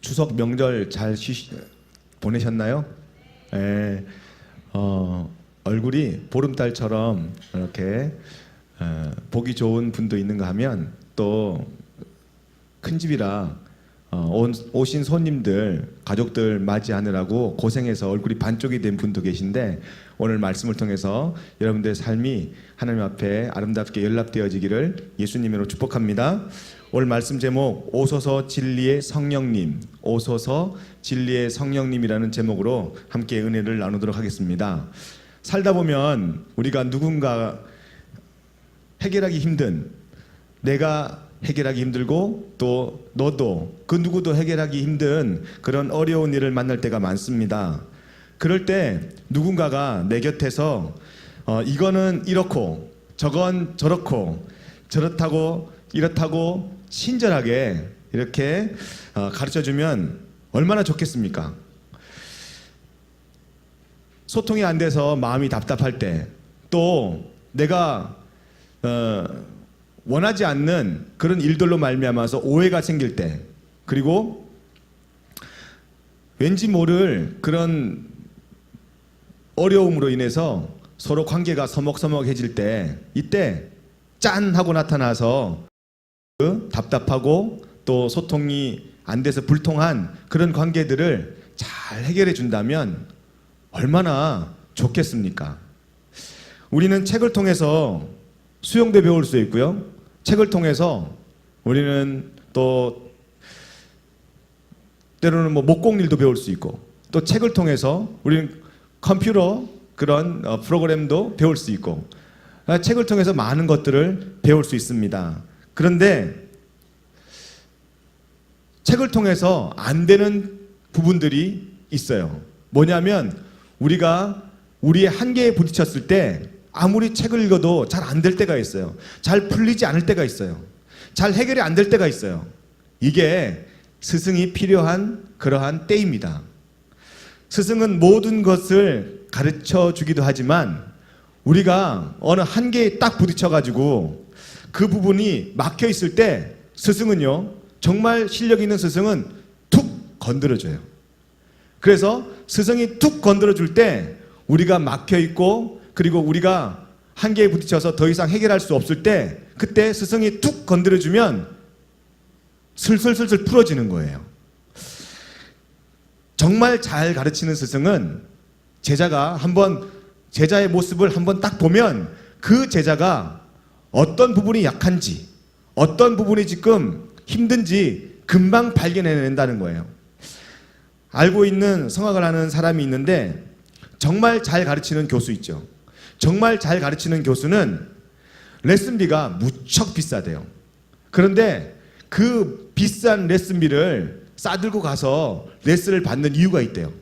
추석 명절 잘 보내셨나요? 예. 얼굴이 보름달처럼 이렇게 보기 좋은 분도 있는가 하면 또 큰 집이라 오신 손님들, 가족들 맞이하느라고 고생해서 얼굴이 반쪽이 된 분도 계신데, 오늘 말씀을 통해서 여러분들의 삶이 하나님 앞에 아름답게 연락되어지기를 예수님으로 축복합니다. 오늘 말씀 제목, 오소서 진리의 성령님, 오소서 진리의 성령님이라는 제목으로 함께 은혜를 나누도록 하겠습니다. 살다 보면 우리가 누군가 해결하기 힘든, 내가 해결하기 힘들고 또 너도 그 누구도 해결하기 힘든 그런 어려운 일을 만날 때가 많습니다. 그럴 때 누군가가 내 곁에서 이거는 이렇고 저건 저렇고 저렇다고 이렇다고 친절하게 이렇게 가르쳐주면 얼마나 좋겠습니까? 소통이 안 돼서 마음이 답답할 때, 또 내가 원하지 않는 그런 일들로 말미암아서 오해가 생길 때, 그리고 왠지 모를 그런 어려움으로 인해서 서로 관계가 서먹서먹해질 때, 이때 짠 하고 나타나서 그 답답하고 또 소통이 안 돼서 불통한 그런 관계들을 잘 해결해 준다면 얼마나 좋겠습니까? 우리는 책을 통해서 수영도 배울 수 있고요, 책을 통해서 우리는 또 때로는 목공일도 배울 수 있고, 또 책을 통해서 우리는 컴퓨터 그런 프로그램도 배울 수 있고, 책을 통해서 많은 것들을 배울 수 있습니다. 그런데 책을 통해서 안 되는 부분들이 있어요. 뭐냐면 우리가 우리의 한계에 부딪혔을 때 아무리 책을 읽어도 잘 안 될 때가 있어요. 잘 풀리지 않을 때가 있어요. 잘 해결이 안 될 때가 있어요. 이게 스승이 필요한 그러한 때입니다. 스승은 모든 것을 가르쳐 주기도 하지만 우리가 어느 한계에 딱 부딪혀가지고 그 부분이 막혀 있을 때 스승은요, 정말 실력 있는 스승은 툭 건드려줘요. 그래서 스승이 툭 건드려줄 때 우리가 막혀 있고, 그리고 우리가 한계에 부딪혀서 더 이상 해결할 수 없을 때, 그때 스승이 툭 건드려주면 슬슬슬슬 풀어지는 거예요. 정말 잘 가르치는 스승은 제자가 제자의 모습을 한번 딱 보면 그 제자가 어떤 부분이 약한지, 어떤 부분이 지금 힘든지 금방 발견해낸다는 거예요. 알고 있는 성악을 하는 사람이 있는데, 정말 잘 가르치는 교수 있죠. 정말 잘 가르치는 교수는 레슨비가 무척 비싸대요. 그런데 그 비싼 레슨비를 싸들고 가서 레슨을 받는 이유가 있대요.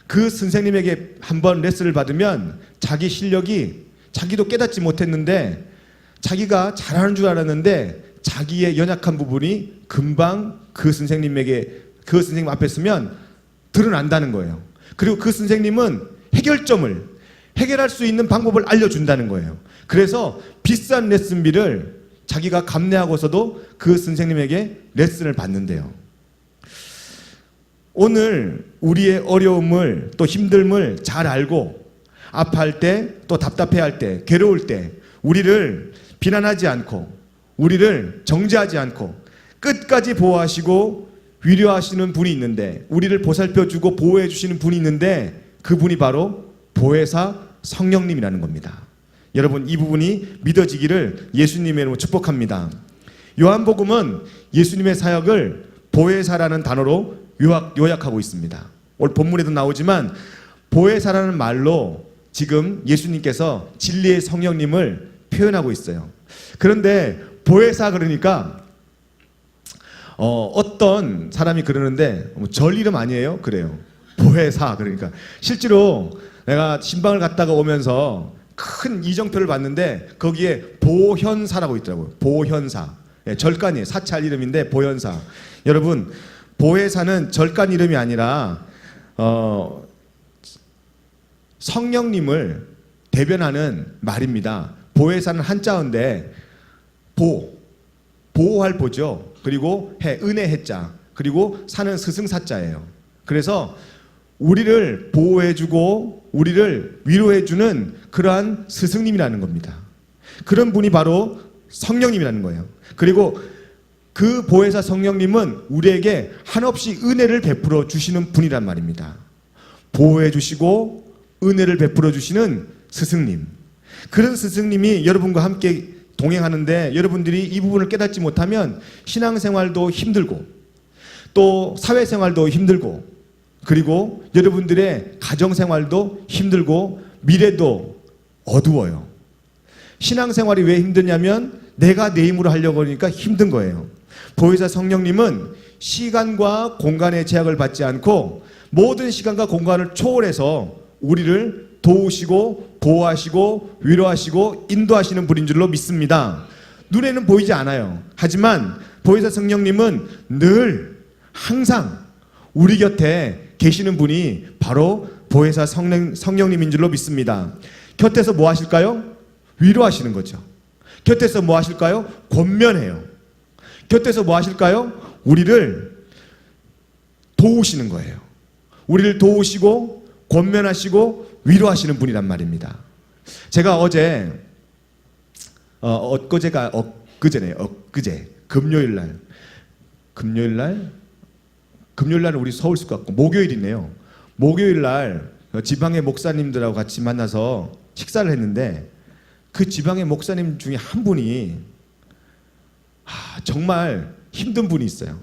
그 선생님에게 한번 레슨을 받으면 자기 실력이, 자기도 깨닫지 못했는데 자기가 잘하는 줄 알았는데 자기의 연약한 부분이 금방 그 선생님 앞에 서면 드러난다는 거예요. 그리고 그 선생님은 해결할 수 있는 방법을 알려준다는 거예요. 그래서 비싼 레슨비를 자기가 감내하고서도 그 선생님에게 레슨을 받는데요. 오늘 우리의 어려움을, 또 힘듦을 잘 알고 아파할 때, 또 답답해할 때, 괴로울 때 우리를 비난하지 않고, 우리를 정죄하지 않고 끝까지 보호하시고 위로하시는 분이 있는데, 우리를 보살펴주고 보호해 주시는 분이 있는데, 그분이 바로 보혜사 성령님이라는 겁니다. 여러분, 이 부분이 믿어지기를 예수님의 이름으로 축복합니다. 요한복음은 예수님의 사역을 보혜사라는 단어로 요약하고 있습니다. 오늘 본문에도 나오지만 보혜사라는 말로 지금 예수님께서 진리의 성령님을 표현하고 있어요. 그런데 보혜사 그러니까 어떤 사람이 그러는데 절 이름 아니에요? 그래요. 보혜사. 그러니까 실제로 내가 신방을 갔다가 오면서 큰 이정표를 봤는데 거기에 보현사라고 있더라고요. 보현사. 절간이에요. 사찰 이름인데 보현사. 여러분, 보혜사는 절간 이름이 아니라 성령님을 대변하는 말입니다. 보혜사는 한자어인데 보호할 보죠. 그리고 은혜 해자. 그리고 사는 스승사자예요. 그래서 우리를 보호해주고 우리를 위로해주는 그러한 스승님이라는 겁니다. 그런 분이 바로 성령님이라는 거예요. 그리고 그 보혜사 성령님은 우리에게 한없이 은혜를 베풀어 주시는 분이란 말입니다. 보호해 주시고 은혜를 베풀어 주시는 스승님. 그런 스승님이 여러분과 함께 동행하는데 여러분들이 이 부분을 깨닫지 못하면 신앙생활도 힘들고 또 사회생활도 힘들고 그리고 여러분들의 가정생활도 힘들고 미래도 어두워요. 신앙생활이 왜 힘드냐면 내가 내 힘으로 하려고 하니까 힘든 거예요. 보혜사 성령님은 시간과 공간의 제약을 받지 않고 모든 시간과 공간을 초월해서 우리를 도우시고 보호하시고 위로하시고 인도하시는 분인 줄로 믿습니다. 눈에는 보이지 않아요. 하지만 보혜사 성령님은 늘 항상 우리 곁에 계시는 분이 바로 보혜사 성령님인 줄로 믿습니다. 곁에서 뭐 하실까요? 위로하시는 거죠. 곁에서 뭐 하실까요? 권면해요. 곁에서 뭐 하실까요? 우리를 도우시는 거예요. 우리를 도우시고 권면하시고 위로하시는 분이란 말입니다. 제가 어제 엊그제 금요일날 우리 서울숲 갔고 목요일이네요. 목요일날 지방의 목사님들하고 같이 만나서 식사를 했는데 그 지방의 목사님 중에 한 분이 정말 힘든 분이 있어요.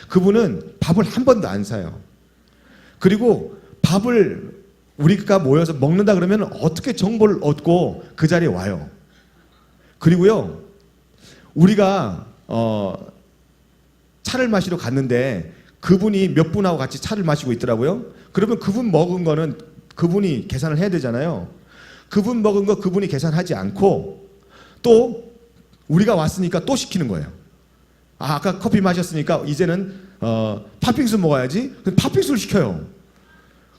그분은 밥을 한 번도 안 사요. 그리고 밥을 우리가 모여서 먹는다 그러면 어떻게 정보를 얻고 그 자리에 와요. 그리고요 우리가 차를 마시러 갔는데 그분이 몇 분하고 같이 차를 마시고 있더라고요. 그러면 그분 먹은 거는 그분이 계산을 해야 되잖아요. 그분 먹은 거 그분이 계산하지 않고 또 우리가 왔으니까 또 시키는 거예요. 아까 커피 마셨으니까 이제는 팥빙수 먹어야지. 팥빙수를 시켜요.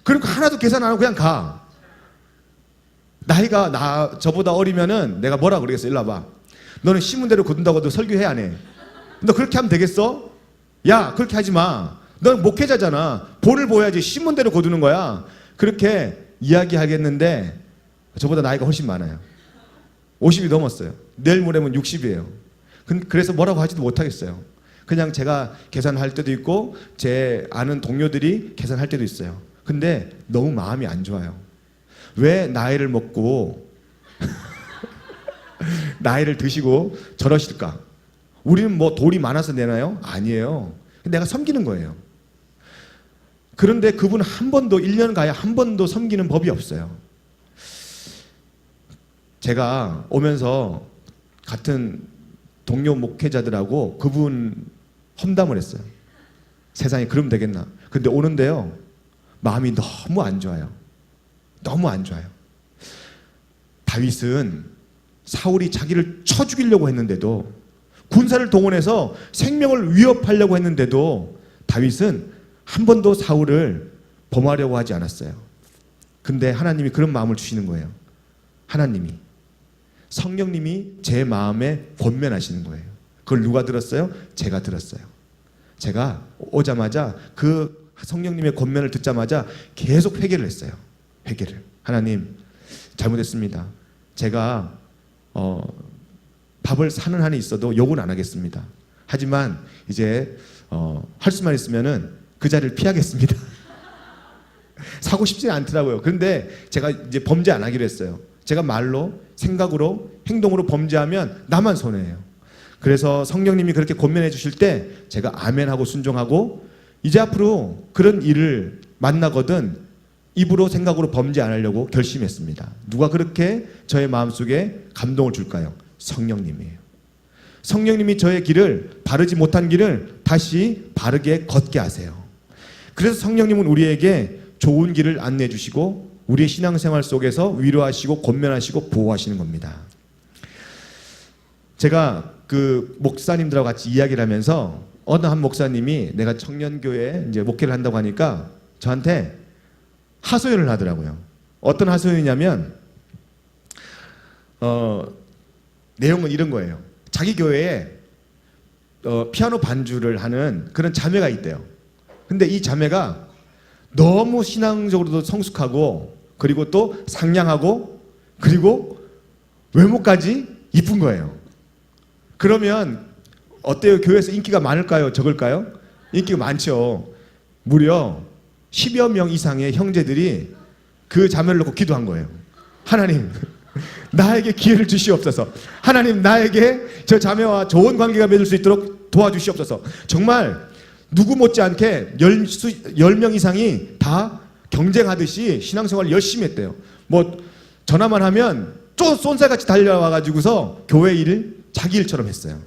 그리고 하나도 계산 안 하고 그냥 가. 나이가 저보다 어리면은 내가 뭐라 그러겠어. 일로 와봐. 너는 신문대로 거둔다고 너 설교해 안 해? 너 그렇게 하면 되겠어? 야 그렇게 하지 마. 넌 목회자잖아. 본을 보여야지. 신문대로 거두는 거야. 그렇게 이야기하겠는데 저보다 나이가 훨씬 많아요. 50이 넘었어요. 내일 모레면 60이에요. 그래서 뭐라고 하지도 못하겠어요. 그냥 제가 계산할 때도 있고 제 아는 동료들이 계산할 때도 있어요. 근데 너무 마음이 안 좋아요. 왜 나이를 먹고 나이를 드시고 저러실까? 우리는 뭐 돈이 많아서 내나요? 아니에요. 내가 섬기는 거예요. 그런데 그분 한 번도 1년 가야 한 번도 섬기는 법이 없어요. 제가 오면서 같은 동료 목회자들하고 그분 험담을 했어요. 세상에 그러면 되겠나. 근데 오는데요 마음이 너무 안 좋아요. 너무 안 좋아요. 다윗은 사울이 자기를 쳐 죽이려고 했는데도 군사를 동원해서 생명을 위협하려고 했는데도 다윗은 한 번도 사울을 범하려고 하지 않았어요. 근데 하나님이 그런 마음을 주시는 거예요. 하나님이 성령님이 제 마음에 권면하시는 거예요. 그걸 누가 들었어요? 제가 들었어요. 제가 오자마자 그 성령님의 권면을 듣자마자 계속 회개를 했어요. 회개를. 하나님 잘못했습니다. 제가 밥을 사는 한이 있어도 욕은 안 하겠습니다. 하지만 이제 할 수만 있으면은 그 자리를 피하겠습니다. 사고 싶지 않더라고요. 그런데 제가 이제 범죄 안 하기로 했어요. 제가 말로, 생각으로, 행동으로 범죄하면 나만 손해예요. 그래서 성령님이 그렇게 권면해 주실 때 제가 아멘하고 순종하고 이제 앞으로 그런 일을 만나거든 입으로 생각으로 범죄 안 하려고 결심했습니다. 누가 그렇게 저의 마음속에 감동을 줄까요? 성령님이에요. 성령님이 저의 길을 바르지 못한 길을 다시 바르게 걷게 하세요. 그래서 성령님은 우리에게 좋은 길을 안내해 주시고 우리의 신앙생활 속에서 위로하시고 권면하시고 보호하시는 겁니다. 제가 그 목사님들하고 같이 이야기를 하면서 어느 한 목사님이 내가 청년교회에 이제 목회를 한다고 하니까 저한테 하소연을 하더라고요. 어떤 하소연이냐면 내용은 이런 거예요. 자기 교회에 피아노 반주를 하는 그런 자매가 있대요. 근데 이 자매가 너무 신앙적으로도 성숙하고 그리고 또 상냥하고 그리고 외모까지 이쁜 거예요. 그러면 어때요? 교회에서 인기가 많을까요? 적을까요? 인기가 많죠. 무려 10여 명 이상의 형제들이 그 자매를 놓고 기도한 거예요. 하나님, 나에게 기회를 주시옵소서. 하나님, 나에게 저 자매와 좋은 관계가 맺을 수 있도록 도와주시옵소서. 정말 누구 못지않게 10명 이상이 다 경쟁하듯이 신앙생활을 열심히 했대요. 뭐 전화만 하면 쏜살같이 달려와가지고서 교회 일을 자기 일처럼 했어요.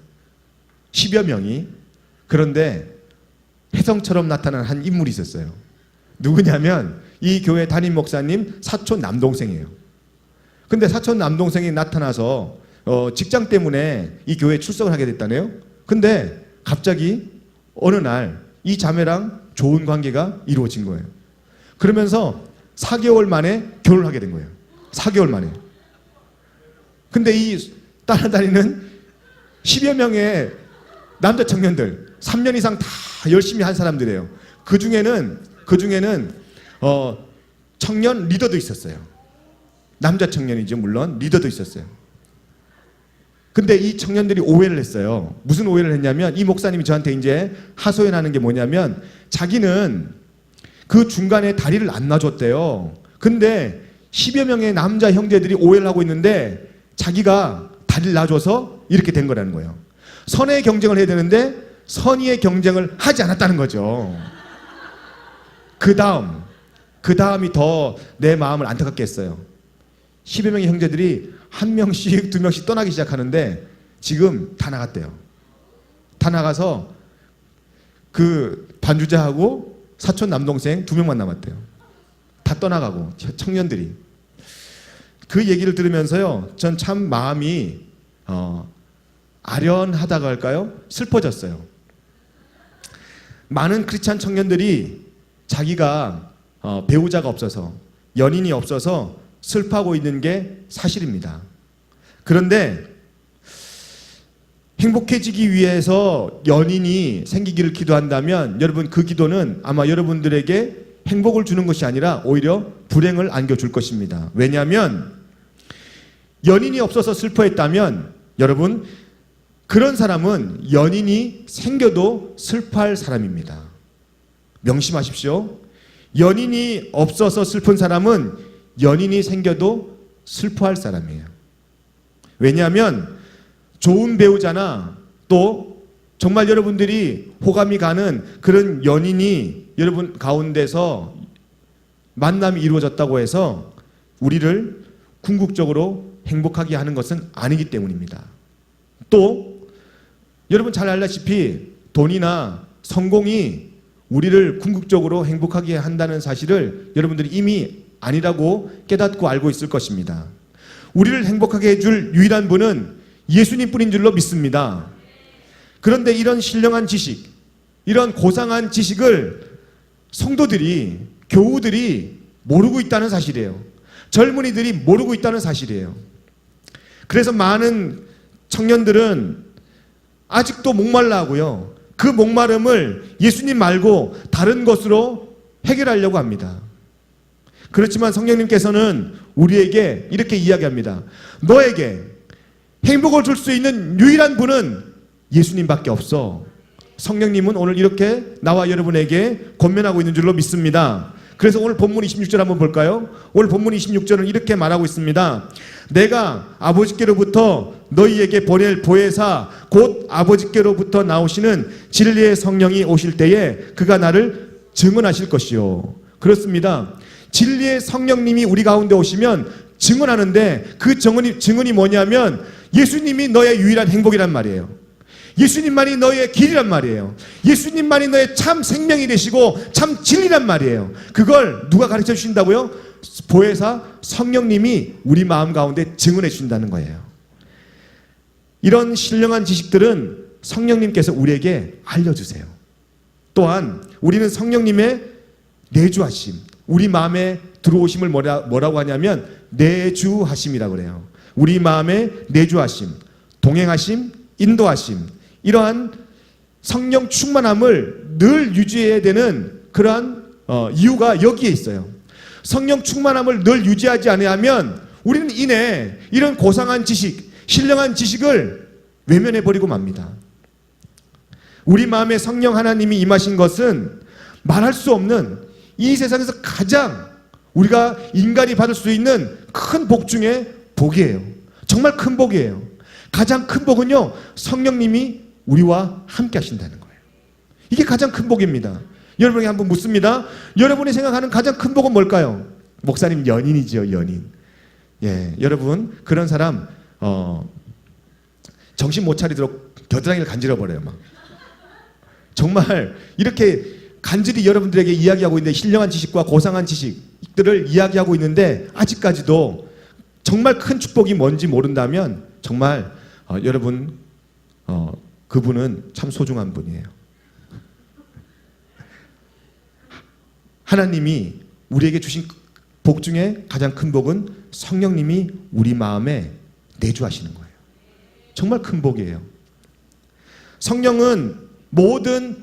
10여 명이. 그런데 혜성처럼 나타난 한 인물이 있었어요. 누구냐면 이 교회 담임 목사님 사촌 남동생이에요. 근데 사촌 남동생이 나타나서 직장 때문에 이 교회에 출석을 하게 됐다네요. 근데 갑자기 어느 날 이 자매랑 좋은 관계가 이루어진 거예요. 그러면서 4개월 만에 결혼하게 된 거예요. 4개월 만에. 근데 이 따라다니는 10여 명의 남자 청년들 3년 이상 다 열심히 한 사람들이에요. 그 중에는 청년 리더도 있었어요. 남자 청년이죠. 물론 리더도 있었어요. 근데 이 청년들이 오해를 했어요. 무슨 오해를 했냐면 이 목사님이 저한테 이제 하소연하는 게 뭐냐면 자기는 그 중간에 다리를 안 놔줬대요. 근데 10여 명의 남자 형제들이 오해를 하고 있는데 자기가 다리를 놔줘서 이렇게 된 거라는 거예요. 선의 경쟁을 해야 되는데 선의의 경쟁을 하지 않았다는 거죠. 그 다음이 더 내 마음을 안타깝게 했어요. 10여 명의 형제들이 한 명씩 두 명씩 떠나기 시작하는데 지금 다 나갔대요. 다 나가서 그 반주자하고 사촌 남동생 2명만 남았대요. 다 떠나가고 청년들이. 그 얘기를 들으면서요, 전 참 마음이 아련하다고 할까요? 슬퍼졌어요. 많은 크리스찬 청년들이 자기가 배우자가 없어서 연인이 없어서 슬퍼하고 있는 게 사실입니다. 그런데 행복해지기 위해서 연인이 생기기를 기도한다면 여러분 그 기도는 아마 여러분들에게 행복을 주는 것이 아니라 오히려 불행을 안겨줄 것입니다. 왜냐하면 연인이 없어서 슬퍼했다면 여러분 그런 사람은 연인이 생겨도 슬퍼할 사람입니다. 명심하십시오. 연인이 없어서 슬픈 사람은 연인이 생겨도 슬퍼할 사람이에요. 왜냐하면 좋은 배우자나 또 정말 여러분들이 호감이 가는 그런 연인이 여러분 가운데서 만남이 이루어졌다고 해서 우리를 궁극적으로 행복하게 하는 것은 아니기 때문입니다. 또 여러분 잘 알다시피 돈이나 성공이 우리를 궁극적으로 행복하게 한다는 사실을 여러분들이 이미 아니라고 깨닫고 알고 있을 것입니다. 우리를 행복하게 해줄 유일한 분은 예수님뿐인 줄로 믿습니다. 그런데 이런 신령한 지식, 이런 고상한 지식을 성도들이, 교우들이 모르고 있다는 사실이에요. 젊은이들이 모르고 있다는 사실이에요. 그래서 많은 청년들은 아직도 목말라 하고요. 그 목마름을 예수님 말고 다른 것으로 해결하려고 합니다. 그렇지만 성령님께서는 우리에게 이렇게 이야기합니다. 너에게 행복을 줄 수 있는 유일한 분은 예수님밖에 없어. 성령님은 오늘 이렇게 나와 여러분에게 권면하고 있는 줄로 믿습니다. 그래서 오늘 본문 26절 한번 볼까요? 오늘 본문 26절은 이렇게 말하고 있습니다. 내가 아버지께로부터 너희에게 보낼 보혜사 곧 아버지께로부터 나오시는 진리의 성령이 오실 때에 그가 나를 증언하실 것이요. 그렇습니다. 진리의 성령님이 우리 가운데 오시면 증언하는데 그 증언이 뭐냐면 예수님이 너의 유일한 행복이란 말이에요. 예수님만이 너의 길이란 말이에요. 예수님만이 너의 참 생명이 되시고 참 진리란 말이에요. 그걸 누가 가르쳐 주신다고요? 보혜사 성령님이 우리 마음 가운데 증언해 주신다는 거예요. 이런 신령한 지식들은 성령님께서 우리에게 알려주세요. 또한 우리는 성령님의 내주하심, 우리 마음에 들어오심을 뭐라고 하냐면 내주하심이라고 그래요. 우리 마음에 내주하심, 동행하심, 인도하심, 이러한 성령 충만함을 늘 유지해야 되는 그러한 이유가 여기에 있어요. 성령 충만함을 늘 유지하지 않으면 우리는 이런 고상한 지식, 신령한 지식을 외면해버리고 맙니다. 우리 마음에 성령 하나님이 임하신 것은 말할 수 없는 이 세상에서 가장 우리가 인간이 받을 수 있는 큰 복 중에 복이에요. 정말 큰 복이에요. 가장 큰 복은요, 성령님이 우리와 함께 하신다는 거예요. 이게 가장 큰 복입니다. 여러분에게 한번 묻습니다. 여러분이 생각하는 가장 큰 복은 뭘까요? 목사님, 연인이죠, 연인. 예, 여러분 그런 사람 정신 못 차리도록 겨드랑이를 간지러 버려요. 막 정말 이렇게 간절히 여러분들에게 이야기하고 있는데, 신령한 지식과 고상한 지식들을 이야기하고 있는데 아직까지도 정말 큰 축복이 뭔지 모른다면 정말 여러분 그분은 참 소중한 분이에요. 하나님이 우리에게 주신 복 중에 가장 큰 복은 성령님이 우리 마음에 내주하시는 거예요. 정말 큰 복이에요. 성령은 모든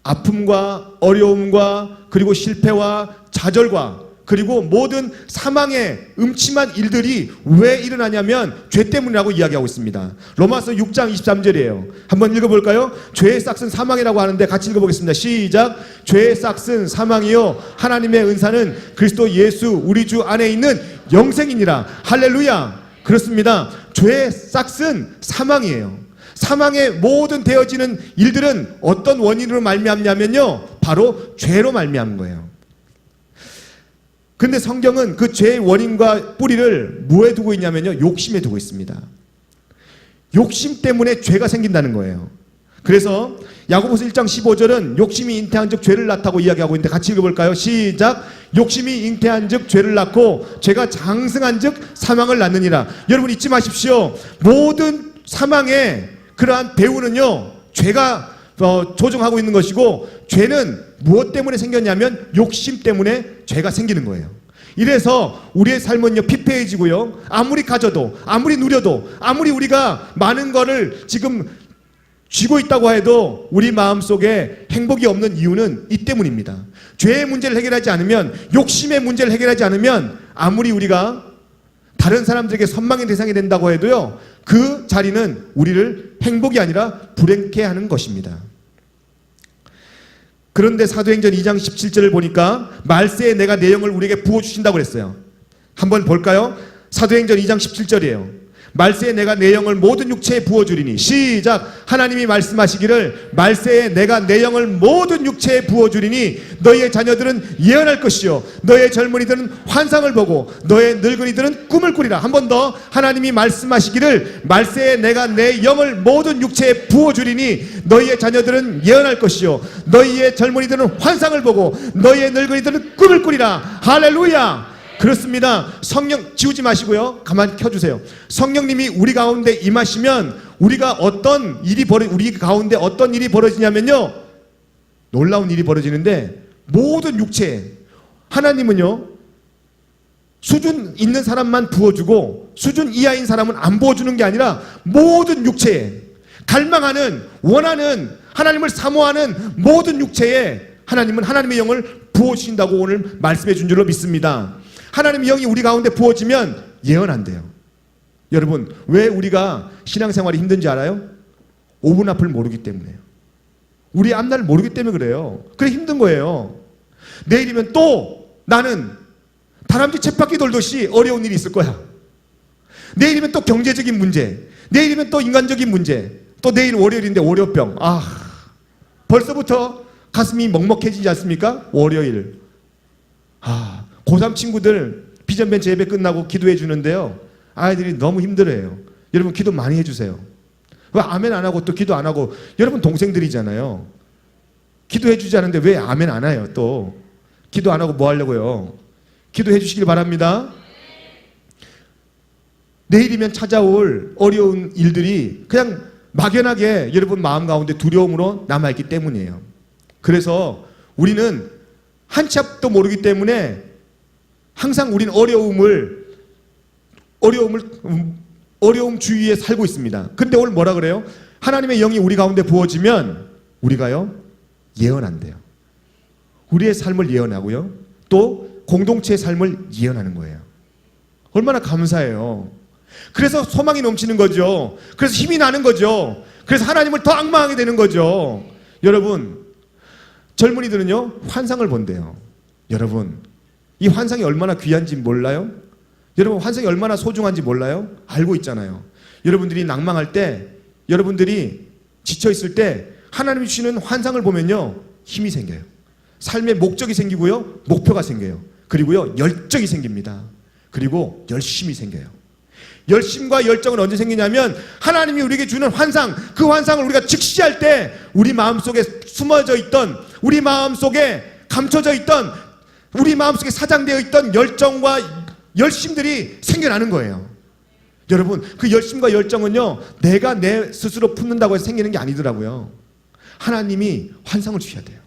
아픔과 어려움과 그리고 실패와 좌절과 그리고 모든 사망의 음침한 일들이 왜 일어나냐면 죄 때문이라고 이야기하고 있습니다. 로마서 6장 23절이에요. 한번 읽어볼까요? 죄의 싹은 사망이라고 하는데 같이 읽어보겠습니다. 시작. 죄의 싹은 사망이요 하나님의 은사는 그리스도 예수 우리 주 안에 있는 영생이니라. 할렐루야. 그렇습니다. 죄의 싹은 사망이에요. 사망의 모든 되어지는 일들은 어떤 원인으로 말미암냐면요, 바로 죄로 말미암은 거예요. 근데 성경은 그 죄의 원인과 뿌리를 뭐에 두고 있냐면요, 욕심에 두고 있습니다. 욕심 때문에 죄가 생긴다는 거예요. 그래서 야고보서 1장 15절은 욕심이 잉태한 즉 죄를 낳다고 이야기하고 있는데 같이 읽어볼까요? 시작. 욕심이 잉태한 즉 죄를 낳고 죄가 장성한 즉 사망을 낳느니라. 여러분 잊지 마십시오. 모든 사망의 그러한 배후는요, 죄가 조종하고 있는 것이고, 죄는 무엇 때문에 생겼냐면 욕심 때문에 죄가 생기는 거예요. 이래서 우리의 삶은요, 피폐해지고요, 아무리 가져도, 아무리 누려도, 아무리 우리가 많은 거를 지금 쥐고 있다고 해도 우리 마음속에 행복이 없는 이유는 이 때문입니다. 죄의 문제를 해결하지 않으면, 욕심의 문제를 해결하지 않으면 아무리 우리가 다른 사람들에게 선망의 대상이 된다고 해도요, 그 자리는 우리를 행복이 아니라 불행케 하는 것입니다. 그런데 사도행전 2장 17절을 보니까 말세에 내가 내 영을 우리에게 부어주신다고 그랬어요. 한번 볼까요? 사도행전 2장 17절이에요. 말세에 내가 내 영을 모든 육체에 부어주리니. 시작. 하나님이 말씀하시기를 말세에 내가 내 영을 모든 육체에 부어주리니 너희의 자녀들은 예언할 것이요 너희의 젊은이들은 환상을 보고 너희의 늙은이들은 꿈을 꾸리라. 한 번 더. 하나님이 말씀하시기를 말세에 내가 내 영을 모든 육체에 부어주리니 너희의 자녀들은 예언할 것이요 너희의 젊은이들은 환상을 보고 너희의 늙은이들은 꿈을 꾸리라. 할렐루야. 그렇습니다. 성령 지우지 마시고요, 가만히 켜주세요. 성령님이 우리 가운데 임하시면 우리 가운데 어떤 일이 벌어지냐면요, 놀라운 일이 벌어지는데, 모든 육체에 하나님은요, 수준 있는 사람만 부어주고 수준 이하인 사람은 안 부어주는 게 아니라 모든 육체에, 갈망하는, 원하는, 하나님을 사모하는 모든 육체에 하나님은 하나님의 영을 부어주신다고 오늘 말씀해 준 줄로 믿습니다. 하나님의 영이 우리 가운데 부어지면 예언한대요. 여러분, 왜 우리가 신앙생활이 힘든지 알아요? 5분 앞을 모르기 때문에요. 우리 앞날을 모르기 때문에 그래요. 그래 힘든 거예요. 내일이면 또 나는 다람쥐 쳇바퀴 돌듯이 어려운 일이 있을 거야. 내일이면 또 경제적인 문제, 내일이면 또 인간적인 문제, 또 내일 월요일인데 월요병. 벌써부터 가슴이 먹먹해지지 않습니까? 월요일. 고3 친구들 비전벤처 예배 끝나고 기도해 주는데요, 아이들이 너무 힘들어해요. 여러분 기도 많이 해주세요. 왜 아멘 안 하고 또 기도 안 하고? 여러분 동생들이잖아요. 기도해 주지 않는데 왜 아멘 안 해요? 또 기도 안 하고 뭐 하려고요? 기도해 주시길 바랍니다. 내일이면 찾아올 어려운 일들이 그냥 막연하게 여러분 마음 가운데 두려움으로 남아있기 때문이에요. 그래서 우리는 한 치 앞도 모르기 때문에 항상 우린 어려움 주위에 살고 있습니다. 근데 오늘 뭐라 그래요? 하나님의 영이 우리 가운데 부어지면 우리가요 예언한대요. 우리의 삶을 예언하고요, 또 공동체의 삶을 예언하는 거예요. 얼마나 감사해요. 그래서 소망이 넘치는 거죠. 그래서 힘이 나는 거죠. 그래서 하나님을 더 앙망하게 되는 거죠. 여러분, 젊은이들은요 환상을 본대요. 여러분, 이 환상이 얼마나 귀한지 몰라요? 여러분, 환상이 얼마나 소중한지 몰라요? 알고 있잖아요. 여러분들이 낭망할 때, 여러분들이 지쳐있을 때 하나님이 주시는 환상을 보면요 힘이 생겨요. 삶의 목적이 생기고요, 목표가 생겨요. 그리고요 열정이 생깁니다. 그리고 열심이 생겨요. 열심과 열정은 언제 생기냐면 하나님이 우리에게 주는 환상, 그 환상을 우리가 직시할 때 우리 마음속에 숨어져 있던, 우리 마음속에 감춰져 있던, 우리 마음속에 사장되어 있던 열정과 열심들이 생겨나는 거예요. 여러분, 그 열심과 열정은요 내가 내 스스로 품는다고 해서 생기는 게 아니더라고요. 하나님이 환상을 주셔야 돼요.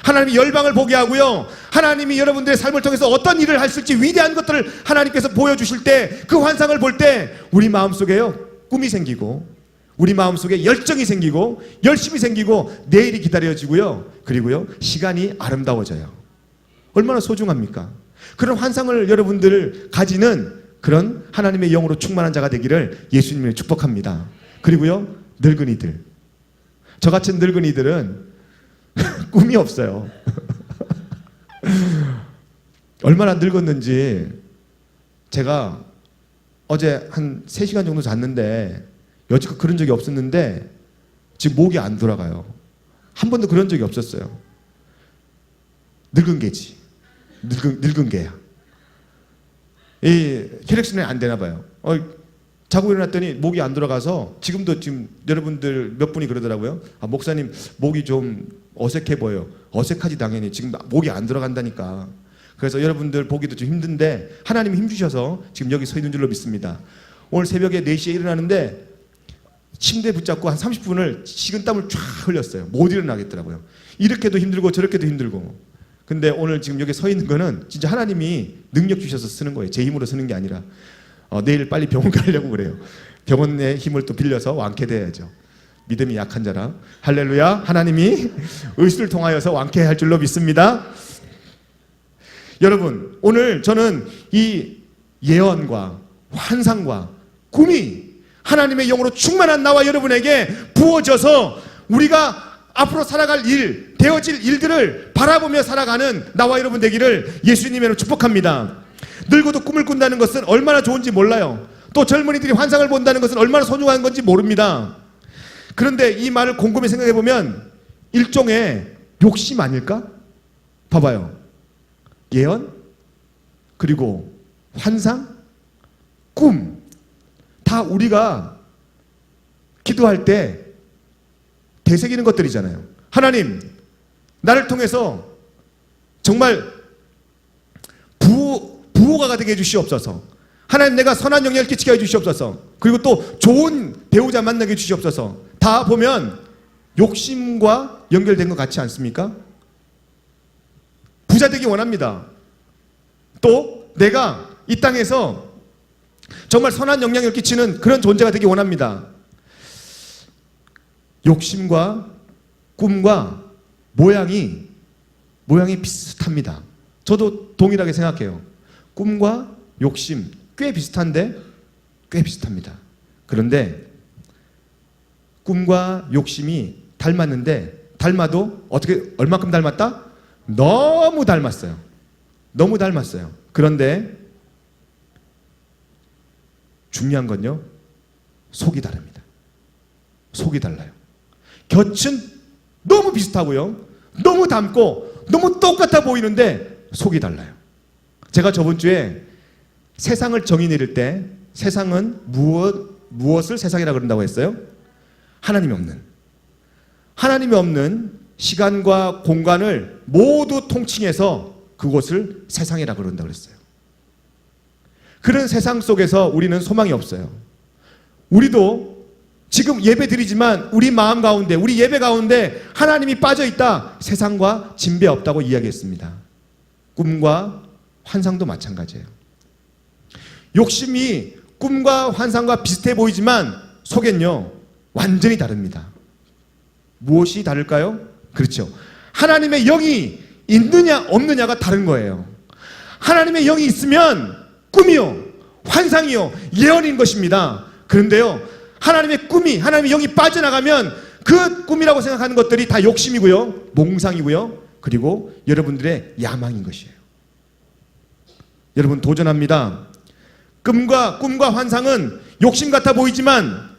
하나님이 열방을 보게 하고요, 하나님이 여러분들의 삶을 통해서 어떤 일을 하실지 위대한 것들을 하나님께서 보여주실 때, 그 환상을 볼 때 우리 마음속에요 꿈이 생기고, 우리 마음속에 열정이 생기고, 열심이 생기고, 내일이 기다려지고요, 그리고요 시간이 아름다워져요. 얼마나 소중합니까? 그런 환상을 여러분들 가지는 그런 하나님의 영으로 충만한 자가 되기를 예수님을 축복합니다. 그리고요 늙은이들, 저같은 늙은이들은 꿈이 없어요. 얼마나 늙었는지, 제가 어제 한 3시간 정도 잤는데 여지껏 그런 적이 없었는데 지금 목이 안 돌아가요. 한 번도 그런 적이 없었어요. 늙은 개지. 늙은 개야. 이 혈액순환이 안 되나 봐요. 자고 일어났더니 목이 안 돌아가서 지금도 지금 여러분들 몇 분이 그러더라고요. 아, 목사님 목이 좀 어색해 보여. 어색하지 당연히. 지금 목이 안 들어간다니까. 그래서 여러분들 보기도 좀 힘든데 하나님이 힘주셔서 지금 여기 서 있는 줄로 믿습니다. 오늘 새벽에 4시에 일어나는데 침대 붙잡고 한 30분을 식은땀을 쫙 흘렸어요. 못 일어나겠더라고요. 이렇게도 힘들고 저렇게도 힘들고. 근데 오늘 지금 여기 서 있는 거는 진짜 하나님이 능력 주셔서 쓰는 거예요. 제 힘으로 쓰는 게 아니라. 내일 빨리 병원 가려고 그래요. 병원의 힘을 또 빌려서 완쾌돼야죠. 믿음이 약한 자라. 할렐루야. 하나님이 의술을 통하여서 완쾌할 줄로 믿습니다. 여러분, 오늘 저는 이 예언과 환상과 꿈이 하나님의 영으로 충만한 나와 여러분에게 부어져서 우리가 앞으로 살아갈 일, 되어질 일들을 바라보며 살아가는 나와 여러분 되기를 예수님으로 축복합니다. 늙어도 꿈을 꾼다는 것은 얼마나 좋은지 몰라요. 또 젊은이들이 환상을 본다는 것은 얼마나 소중한 건지 모릅니다. 그런데 이 말을 곰곰이 생각해 보면 일종의 욕심 아닐까? 봐봐요. 예언, 그리고 환상, 꿈, 다 우리가 기도할 때 되새기는 것들이잖아요. 하나님, 나를 통해서 정말 부호가 되게 해주시옵소서. 하나님, 내가 선한 영향을 끼치게 해주시옵소서. 그리고 또 좋은 배우자 만나게 해주시옵소서. 다 보면 욕심과 연결된 것 같지 않습니까? 부자 되기 원합니다. 또 내가 이 땅에서 정말 선한 영향을 끼치는 그런 존재가 되기 원합니다. 욕심과 꿈과 모양이 비슷합니다. 저도 동일하게 생각해요. 꿈과 욕심 꽤 비슷한데 꽤 비슷합니다. 그런데 꿈과 욕심이 닮았는데 닮아도 어떻게 얼마큼 닮았다? 너무 닮았어요. 너무 닮았어요. 그런데 중요한 건요, 속이 다릅니다. 속이 달라요. 곁은 너무 비슷하고요, 너무 닮고 너무 똑같아 보이는데 속이 달라요. 제가 저번 주에 세상을 정의 내릴 때 세상은 무엇을 세상이라 그런다고 했어요? 하나님이 없는 시간과 공간을 모두 통칭해서 그곳을 세상이라 그런다고 그랬어요. 그런 세상 속에서 우리는 소망이 없어요. 우리도 지금 예배 드리지만 우리 마음 가운데, 우리 예배 가운데 하나님이 빠져있다. 세상과 진배 없다고 이야기했습니다. 꿈과 환상도 마찬가지예요. 욕심이 꿈과 환상과 비슷해 보이지만 속엔요 완전히 다릅니다. 무엇이 다를까요? 그렇죠. 하나님의 영이 있느냐 없느냐가 다른 거예요. 하나님의 영이 있으면 꿈이요, 환상이요, 예언인 것입니다. 그런데요, 하나님의 꿈이, 하나님의 영이 빠져나가면 그 꿈이라고 생각하는 것들이 다 욕심이고요, 몽상이고요, 그리고 여러분들의 야망인 것이에요. 여러분 도전합니다. 꿈과 환상은 욕심 같아 보이지만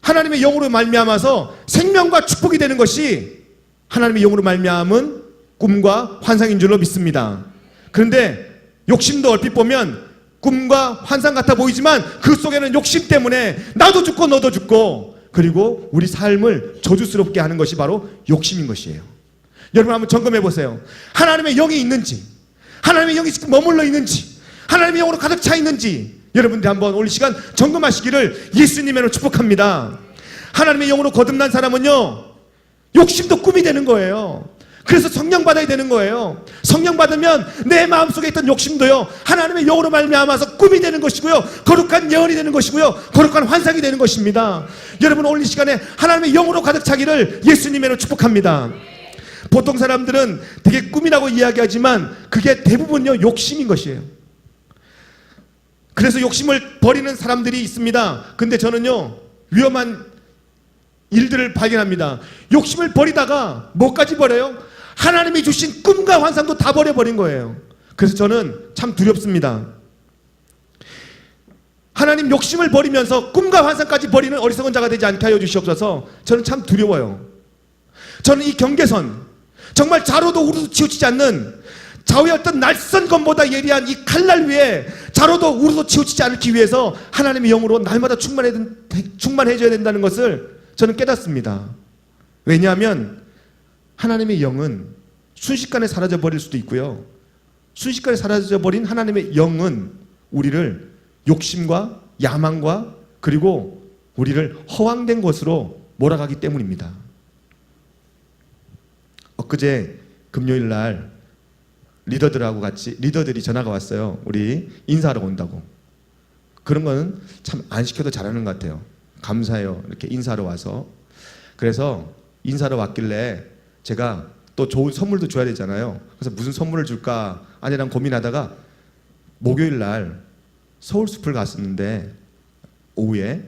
하나님의 영으로 말미암아서 생명과 축복이 되는 것이 하나님의 영으로 말미암은 꿈과 환상인 줄로 믿습니다. 그런데 욕심도 얼핏 보면 꿈과 환상 같아 보이지만 그 속에는 욕심 때문에 나도 죽고 너도 죽고, 그리고 우리 삶을 저주스럽게 하는 것이 바로 욕심인 것이에요. 여러분 한번 점검해 보세요. 하나님의 영이 있는지, 하나님의 영이 지금 머물러 있는지, 하나님의 영으로 가득 차 있는지 여러분들이 한번 오늘 시간 점검하시기를 예수님으로 축복합니다. 하나님의 영으로 거듭난 사람은요, 욕심도 꿈이 되는 거예요. 그래서 성령 받아야 되는 거예요. 성령 받으면 내 마음속에 있던 욕심도요, 하나님의 영으로 말미암아서 꿈이 되는 것이고요, 거룩한 예언이 되는 것이고요, 거룩한 환상이 되는 것입니다. 여러분 오늘 이 시간에 하나님의 영으로 가득 차기를 예수님으로 축복합니다. 보통 사람들은 되게 꿈이라고 이야기하지만 그게 대부분요 욕심인 것이에요. 그래서 욕심을 버리는 사람들이 있습니다. 근데 저는요 위험한 일들을 발견합니다. 욕심을 버리다가 뭐까지 버려요? 하나님이 주신 꿈과 환상도 다 버려버린 거예요. 그래서 저는 참 두렵습니다. 하나님 욕심을 버리면서 꿈과 환상까지 버리는 어리석은 자가 되지 않게 하여 주시옵소서. 저는 참 두려워요. 저는 이 경계선, 정말 자로도 우르도 치우치지 않는 좌우의 어떤 낯선 검보다 예리한 이 칼날 위에 자로도 우르도 치우치지 않기 위해서 하나님의 영으로 날마다 충만해져야 된다는 것을 저는 깨닫습니다. 왜냐하면 하나님의 영은 순식간에 사라져버릴 수도 있고요, 순식간에 사라져버린 하나님의 영은 우리를 욕심과 야망과 그리고 우리를 허황된 것으로 몰아가기 때문입니다. 엊그제 금요일 날 리더들이 전화가 왔어요. 우리 인사하러 온다고. 그런 거는 참 안 시켜도 잘하는 것 같아요. 감사해요. 이렇게 인사하러 와서. 그래서 인사하러 왔길래 제가 또 좋은 선물도 줘야 되잖아요. 그래서 무슨 선물을 줄까 아내랑 고민하다가 목요일 날 서울숲을 갔었는데 오후에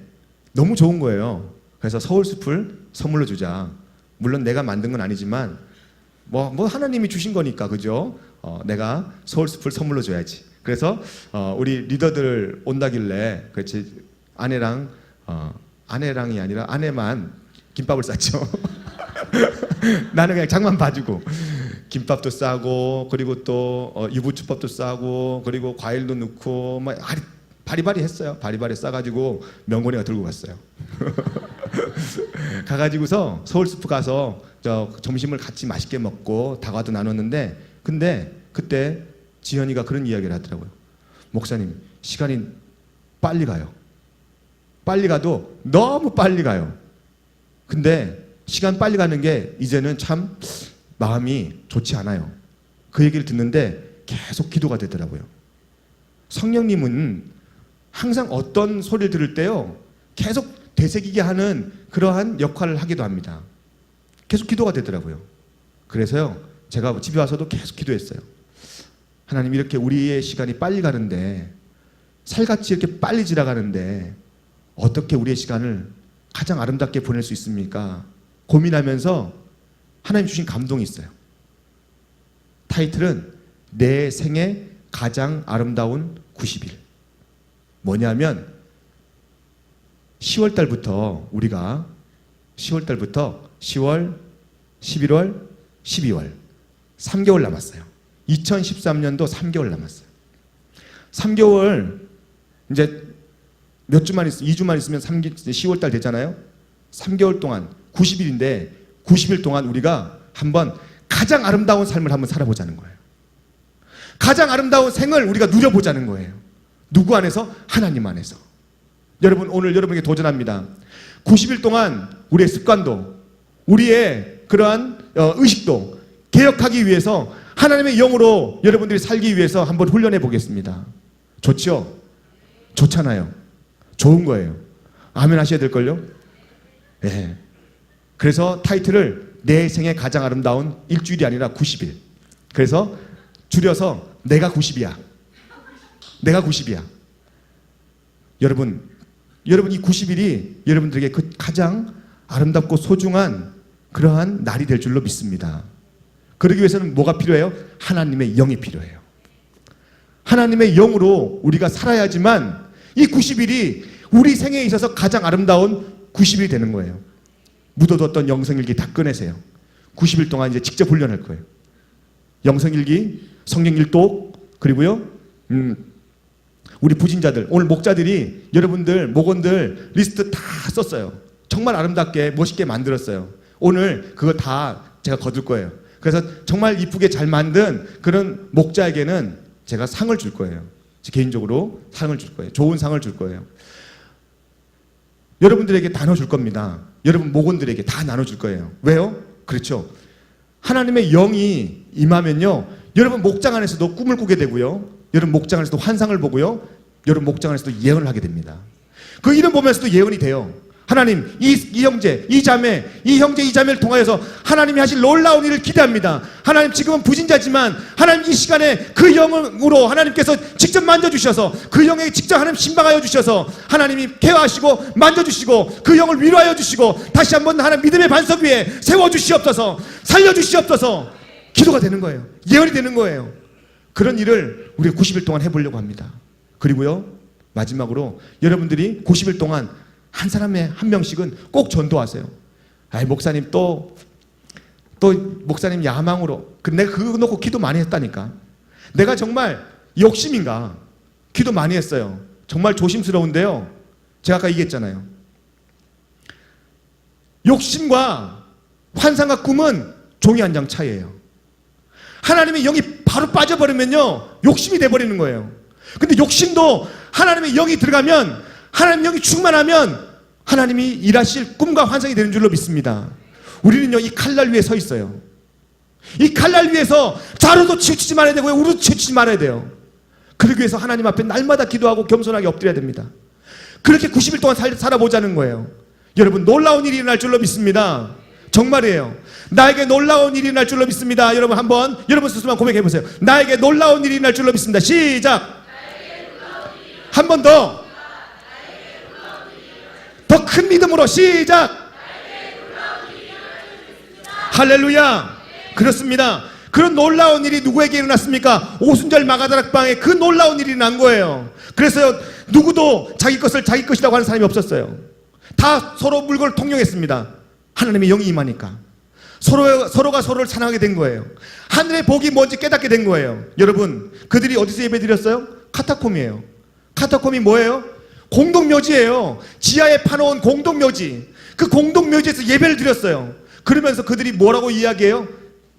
너무 좋은 거예요. 그래서 서울숲을 선물로 주자. 물론 내가 만든 건 아니지만 뭐 하나님이 주신 거니까, 그죠? 내가 서울숲을 선물로 줘야지. 그래서 우리 리더들 온다길래 그렇지, 아내랑이 아니라 아내만 김밥을 쌌죠. 나는 그냥 장만 봐주고 김밥도 싸고, 그리고 또 유부초밥도 싸고, 그리고 과일도 넣고 막 바리바리 했어요. 바리바리 싸가지고 명곤이가 들고 갔어요. 가가지고서 서울숲 가서 점심을 같이 맛있게 먹고 다과도 나눴는데, 근데 그때 지현이가 그런 이야기를 하더라고요. 목사님, 시간이 빨리 가요. 빨리 가도 너무 빨리 가요. 근데 시간 빨리 가는 게 이제는 참 마음이 좋지 않아요. 그 얘기를 듣는데 계속 기도가 되더라고요. 성령님은 항상 어떤 소리를 들을 때요, 계속 되새기게 하는 그러한 역할을 하기도 합니다. 계속 기도가 되더라고요. 그래서요, 제가 집에 와서도 계속 기도했어요. 하나님, 이렇게 우리의 시간이 빨리 가는데, 살같이 이렇게 빨리 지나가는데 어떻게 우리의 시간을 가장 아름답게 보낼 수 있습니까? 고민하면서 하나님 주신 감동이 있어요. 타이틀은 내 생애 가장 아름다운 90일. 뭐냐면 10월 달부터 우리가 10월 달부터 10월, 11월, 12월 3개월 남았어요. 2013년도 3개월 남았어요. 3개월 이제 몇 주만 2주만 있으면 10월 달 되잖아요. 3개월 동안 90일인데 90일 동안 우리가 한번 가장 아름다운 삶을 한번 살아보자는 거예요. 가장 아름다운 생을 우리가 누려보자는 거예요. 누구 안에서? 하나님 안에서. 여러분, 오늘 여러분에게 도전합니다. 90일 동안 우리의 습관도, 우리의 그러한 의식도 개혁하기 위해서 하나님의 영으로 여러분들이 살기 위해서 한번 훈련해 보겠습니다. 좋죠? 좋잖아요. 좋은 거예요. 아멘 하셔야 될걸요? 네. 그래서 타이틀을 내 생애 가장 아름다운 일주일이 아니라 90일. 그래서 줄여서 내가 90이야. 내가 90이야. 여러분 이 90일이 여러분들에게 그 가장 아름답고 소중한 그러한 날이 될 줄로 믿습니다. 그러기 위해서는 뭐가 필요해요? 하나님의 영이 필요해요. 하나님의 영으로 우리가 살아야지만 이 90일이 우리 생애에 있어서 가장 아름다운 90일이 되는 거예요. 묻어뒀던 영성일기 다 꺼내세요. 90일 동안 이제 직접 훈련할 거예요. 영성일기, 성경일독, 그리고요 우리 부진자들, 오늘 목자들이 여러분들 목원들 리스트 다 썼어요. 정말 아름답게 멋있게 만들었어요. 오늘 그거 다 제가 거둘 거예요. 그래서 정말 이쁘게 잘 만든 그런 목자에게는 제가 상을 줄 거예요. 개인적으로 상을 줄 거예요. 좋은 상을 줄 거예요. 여러분들에게 다 나눠줄 겁니다. 여러분 목원들에게 다 나눠줄 거예요. 왜요? 그렇죠. 하나님의 영이 임하면요, 여러분 목장 안에서도 꿈을 꾸게 되고요, 여러분 목장 안에서도 환상을 보고요, 여러분 목장 안에서도 예언을 하게 됩니다. 그 이름 보면서도 예언이 돼요. 하나님, 이 형제, 이 자매, 이 형제, 이 자매를 통하여서 하나님이 하실 놀라운 일을 기대합니다. 하나님, 지금은 부진자지만 하나님 이 시간에 그 영으로 하나님께서 직접 만져주셔서 그 영에 직접 하나님 신방하여 주셔서 하나님이 케어하시고 만져주시고 그 영을 위로하여 주시고 다시 한번 하나님 믿음의 반석 위에 세워주시옵소서, 살려주시옵소서, 기도가 되는 거예요. 예언이 되는 거예요. 그런 일을 우리가 90일 동안 해보려고 합니다. 그리고요, 마지막으로 여러분들이 90일 동안 한 사람에 한 명씩은 꼭 전도하세요. 아이, 목사님 또 목사님 야망으로. 내가 그거 놓고 기도 많이 했다니까. 내가 정말 욕심인가? 기도 많이 했어요. 정말 조심스러운데요, 제가 아까 얘기했잖아요. 욕심과 환상과 꿈은 종이 한 장 차이예요. 하나님의 영이 바로 빠져버리면요, 욕심이 돼버리는 거예요. 근데 욕심도 하나님의 영이 들어가면, 하나님의 영이 충만하면 하나님이 일하실 꿈과 환상이 되는 줄로 믿습니다. 우리는요, 이 칼날 위에 서 있어요. 이 칼날 위에서 좌로도 치우치지 말아야 되고요, 우로도 치우치지 말아야 돼요. 그러기 위해서 하나님 앞에 날마다 기도하고 겸손하게 엎드려야 됩니다. 그렇게 90일 동안 살아보자는 거예요. 여러분, 놀라운 일이 일어날 줄로 믿습니다. 정말이에요. 나에게 놀라운 일이 일어날 줄로 믿습니다. 여러분, 한번 여러분 스스로만 고백해 보세요. 나에게 놀라운 일이 일어날 줄로 믿습니다. 시작. 한 번 더. 더 큰 믿음으로 시작. 할렐루야. 그렇습니다. 그런 놀라운 일이 누구에게 일어났습니까? 오순절 마가다락방에 그 놀라운 일이 난 거예요. 그래서 누구도 자기 것을 자기 것이라고 하는 사람이 없었어요. 다 서로 물건을 통용했습니다. 하나님의 영이 임하니까 서로가 서로를 사랑하게 된 거예요. 하늘의 복이 뭔지 깨닫게 된 거예요. 여러분, 그들이 어디서 예배 드렸어요? 카타콤이에요. 카타콤이 뭐예요? 공동묘지예요. 지하에 파놓은 공동묘지. 그 공동묘지에서 예배를 드렸어요. 그러면서 그들이 뭐라고 이야기해요?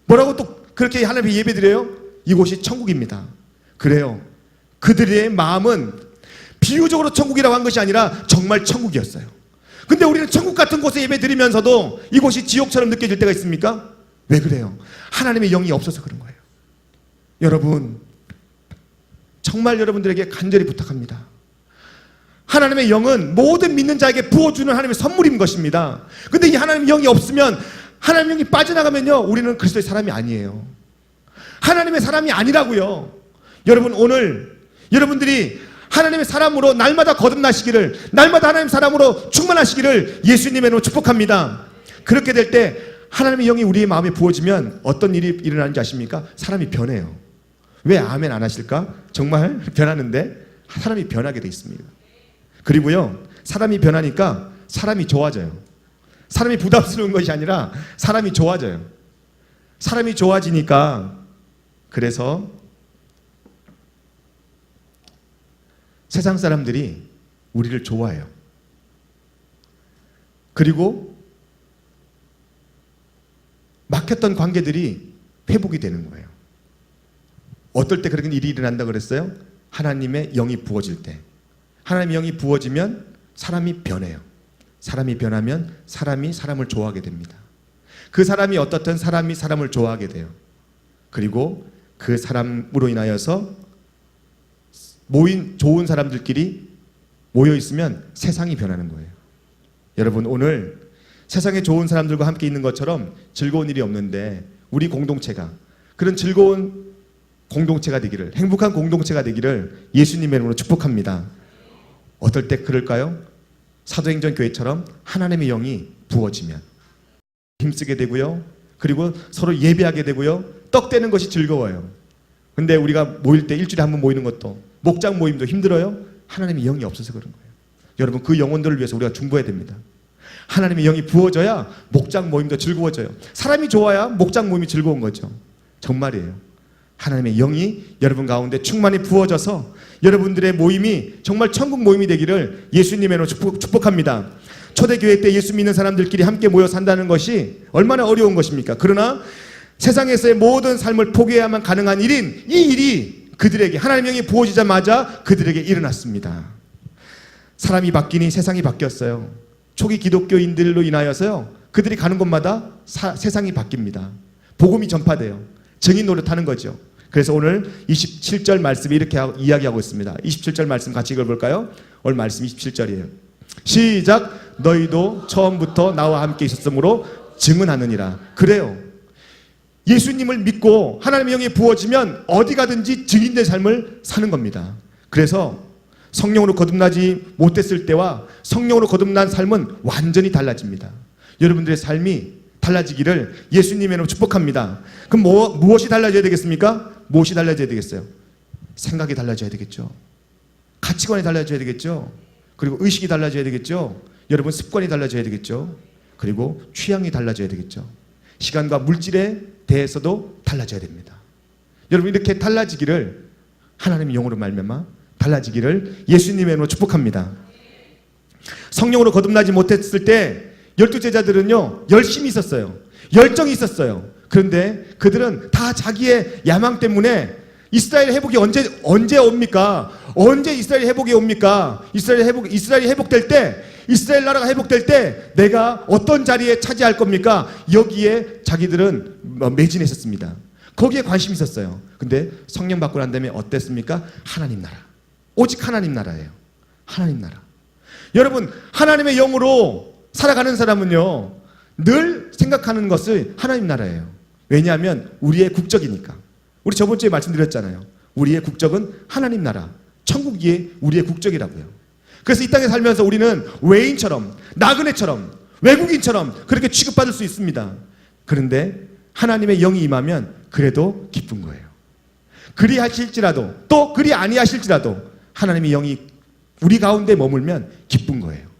뭐라고 또 그렇게 하나님께 예배 드려요? 이곳이 천국입니다. 그래요. 그들의 마음은 비유적으로 천국이라고 한 것이 아니라 정말 천국이었어요. 근데 우리는 천국 같은 곳에 예배 드리면서도 이곳이 지옥처럼 느껴질 때가 있습니까? 왜 그래요? 하나님의 영이 없어서 그런 거예요. 여러분, 정말 여러분들에게 간절히 부탁합니다. 하나님의 영은 모든 믿는 자에게 부어주는 하나님의 선물인 것입니다. 근데 이 하나님의 영이 없으면, 하나님의 영이 빠져나가면요, 우리는 그리스도의 사람이 아니에요. 하나님의 사람이 아니라고요. 여러분, 오늘 여러분들이 하나님의 사람으로 날마다 거듭나시기를, 날마다 하나님의 사람으로 충만하시기를 예수님의 이름으로 축복합니다. 그렇게 될 때 하나님의 영이 우리의 마음에 부어지면 어떤 일이 일어나는지 아십니까? 사람이 변해요. 왜 아멘 안 하실까? 정말 변하는데 사람이 변하게 돼 있습니다. 그리고요, 사람이 변하니까 사람이 좋아져요. 사람이 부담스러운 것이 아니라 사람이 좋아져요. 사람이 좋아지니까, 그래서 세상 사람들이 우리를 좋아해요. 그리고 막혔던 관계들이 회복이 되는 거예요. 어떨 때 그런 일이 일어난다고 그랬어요? 하나님의 영이 부어질 때. 하나님의 영이 부어지면 사람이 변해요. 사람이 변하면 사람이 사람을 좋아하게 됩니다. 그 사람이 어떻든 사람이 사람을 좋아하게 돼요. 그리고 그 사람으로 인하여서 모인 좋은 사람들끼리 모여 있으면 세상이 변하는 거예요. 여러분, 오늘 세상에 좋은 사람들과 함께 있는 것처럼 즐거운 일이 없는데 우리 공동체가 그런 즐거운 공동체가 되기를, 행복한 공동체가 되기를 예수님의 이름으로 축복합니다. 어떨 때 그럴까요? 사도행전 교회처럼 하나님의 영이 부어지면 힘쓰게 되고요. 그리고 서로 예배하게 되고요. 떡 떼는 것이 즐거워요. 근데 우리가 모일 때 일주일에 한 번 모이는 것도, 목장 모임도 힘들어요. 하나님의 영이 없어서 그런 거예요. 여러분, 그 영혼들을 위해서 우리가 중보해야 됩니다. 하나님의 영이 부어져야 목장 모임도 즐거워져요. 사람이 좋아야 목장 모임이 즐거운 거죠. 정말이에요. 하나님의 영이 여러분 가운데 충만히 부어져서 여러분들의 모임이 정말 천국 모임이 되기를 예수님의 이름으로 축복합니다. 초대교회 때 예수 믿는 사람들끼리 함께 모여 산다는 것이 얼마나 어려운 것입니까? 그러나 세상에서의 모든 삶을 포기해야만 가능한 일인 이 일이 그들에게 하나님의 영이 부어지자마자 그들에게 일어났습니다. 사람이 바뀌니 세상이 바뀌었어요. 초기 기독교인들로 인하여서요, 그들이 가는 곳마다 세상이 바뀝니다. 복음이 전파돼요. 증인 노릇하는 거죠. 그래서 오늘 27절 말씀이 이렇게 이야기하고 있습니다. 27절 말씀 같이 읽어볼까요? 오늘 말씀 27절이에요. 시작. 너희도 처음부터 나와 함께 있었으므로 증언하느니라. 그래요. 예수님을 믿고 하나님의 영이 부어지면 어디 가든지 증인된 삶을 사는 겁니다. 그래서 성령으로 거듭나지 못했을 때와 성령으로 거듭난 삶은 완전히 달라집니다. 여러분들의 삶이 달라지기를 예수님의 이름으로 축복합니다. 그럼 무엇이 달라져야 되겠습니까? 무엇이 달라져야 되겠어요? 생각이 달라져야 되겠죠. 가치관이 달라져야 되겠죠. 그리고 의식이 달라져야 되겠죠. 여러분, 습관이 달라져야 되겠죠. 그리고 취향이 달라져야 되겠죠. 시간과 물질에 대해서도 달라져야 됩니다. 여러분, 이렇게 달라지기를 하나님의 영으로 말미암아 달라지기를 예수님의 이름으로 축복합니다. 성령으로 거듭나지 못했을 때 12제자들은요 열심히 있었어요. 열정이 있었어요. 그런데 그들은 다 자기의 야망 때문에 이스라엘 회복이 언제 옵니까? 언제 이스라엘 회복이 옵니까? 이스라엘이 회복될 때, 이스라엘 나라가 회복될 때 내가 어떤 자리에 차지할 겁니까? 여기에 자기들은 매진했었습니다. 거기에 관심이 있었어요. 근데 성령 받고 난 다음에 어땠습니까? 하나님 나라. 오직 하나님 나라예요. 하나님 나라. 여러분, 하나님의 영으로 살아가는 사람은요 늘 생각하는 것을 하나님 나라예요. 왜냐하면 우리의 국적이니까. 우리 저번 주에 말씀드렸잖아요. 우리의 국적은 하나님 나라, 천국이 우리의 국적이라고요. 그래서 이 땅에 살면서 우리는 외인처럼, 나그네처럼, 외국인처럼 그렇게 취급받을 수 있습니다. 그런데 하나님의 영이 임하면 그래도 기쁜 거예요. 그리 하실지라도, 또 그리 아니하실지라도 하나님의 영이 우리 가운데 머물면 기쁜 거예요.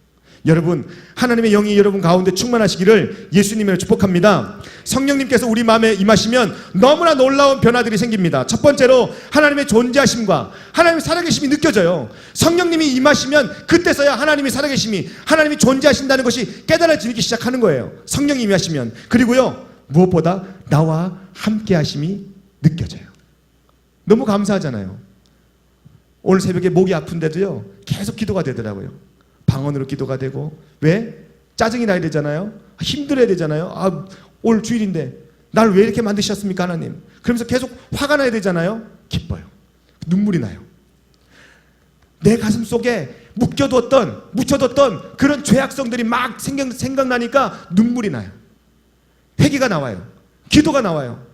여러분, 하나님의 영이 여러분 가운데 충만하시기를 예수님으로 축복합니다. 성령님께서 우리 마음에 임하시면 너무나 놀라운 변화들이 생깁니다. 첫 번째로 하나님의 존재하심과 하나님의 살아계심이 느껴져요. 성령님이 임하시면 그때서야 하나님이 살아계심이, 하나님이 존재하신다는 것이 깨달아지기 시작하는 거예요. 성령이 임하시면. 그리고요 무엇보다 나와 함께 하심이 느껴져요. 너무 감사하잖아요. 오늘 새벽에 목이 아픈데도요 계속 기도가 되더라고요. 방언으로 기도가 되고. 왜? 짜증이 나야 되잖아요. 힘들어야 되잖아요. 오늘 주일인데 날 왜 이렇게 만드셨습니까 하나님? 그러면서 계속 화가 나야 되잖아요. 기뻐요. 눈물이 나요. 내 가슴 속에 묻혀뒀던 그런 죄악성들이 막 생각나니까 눈물이 나요. 회개가 나와요. 기도가 나와요.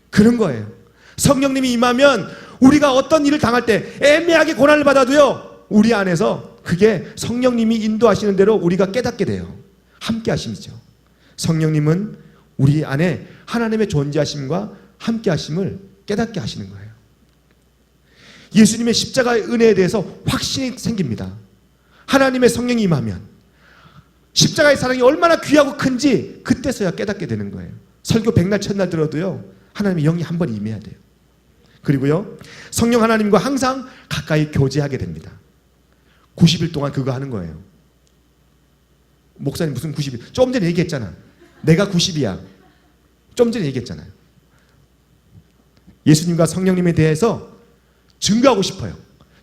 그런 거예요. 성령님이 임하면 우리가 어떤 일을 당할 때 애매하게 고난을 받아도요 우리 안에서 그게 성령님이 인도하시는 대로 우리가 깨닫게 돼요. 함께 하심이죠. 성령님은 우리 안에 하나님의 존재하심과 함께 하심을 깨닫게 하시는 거예요. 예수님의 십자가의 은혜에 대해서 확신이 생깁니다. 하나님의 성령이 임하면 십자가의 사랑이 얼마나 귀하고 큰지 그때서야 깨닫게 되는 거예요. 설교 백날 첫날 들어도요 하나님의 영이 한 번 임해야 돼요. 그리고요 성령 하나님과 항상 가까이 교제하게 됩니다. 90일 동안 그거 하는 거예요. 목사님 무슨 90일? 좀 전에 얘기했잖아. 내가 90이야. 좀 전에 얘기했잖아요. 예수님과 성령님에 대해서 증거하고 싶어요.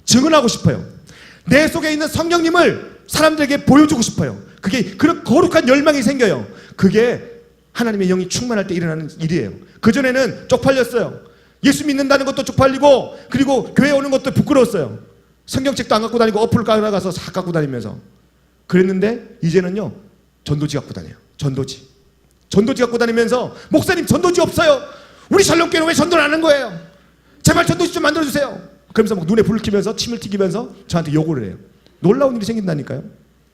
증언하고 싶어요. 내 속에 있는 성령님을 사람들에게 보여주고 싶어요. 그게 그런 거룩한 열망이 생겨요. 그게 하나님의 영이 충만할 때 일어나는 일이에요. 그전에는 쪽팔렸어요. 예수 믿는다는 것도 쪽팔리고, 그리고 교회 오는 것도 부끄러웠어요. 성경책도 안 갖고 다니고 어플 깔아가서 싹 갖고 다니면서 그랬는데 이제는요 전도지 갖고 다녀요. 전도지. 전도지 갖고 다니면서 목사님 전도지 없어요. 우리 샬롬교회는 왜 전도를 안 하는 거예요? 제발 전도지 좀 만들어주세요. 그러면서 막 눈에 불을 켜면서 침을 튀기면서 저한테 욕을 해요. 놀라운 일이 생긴다니까요.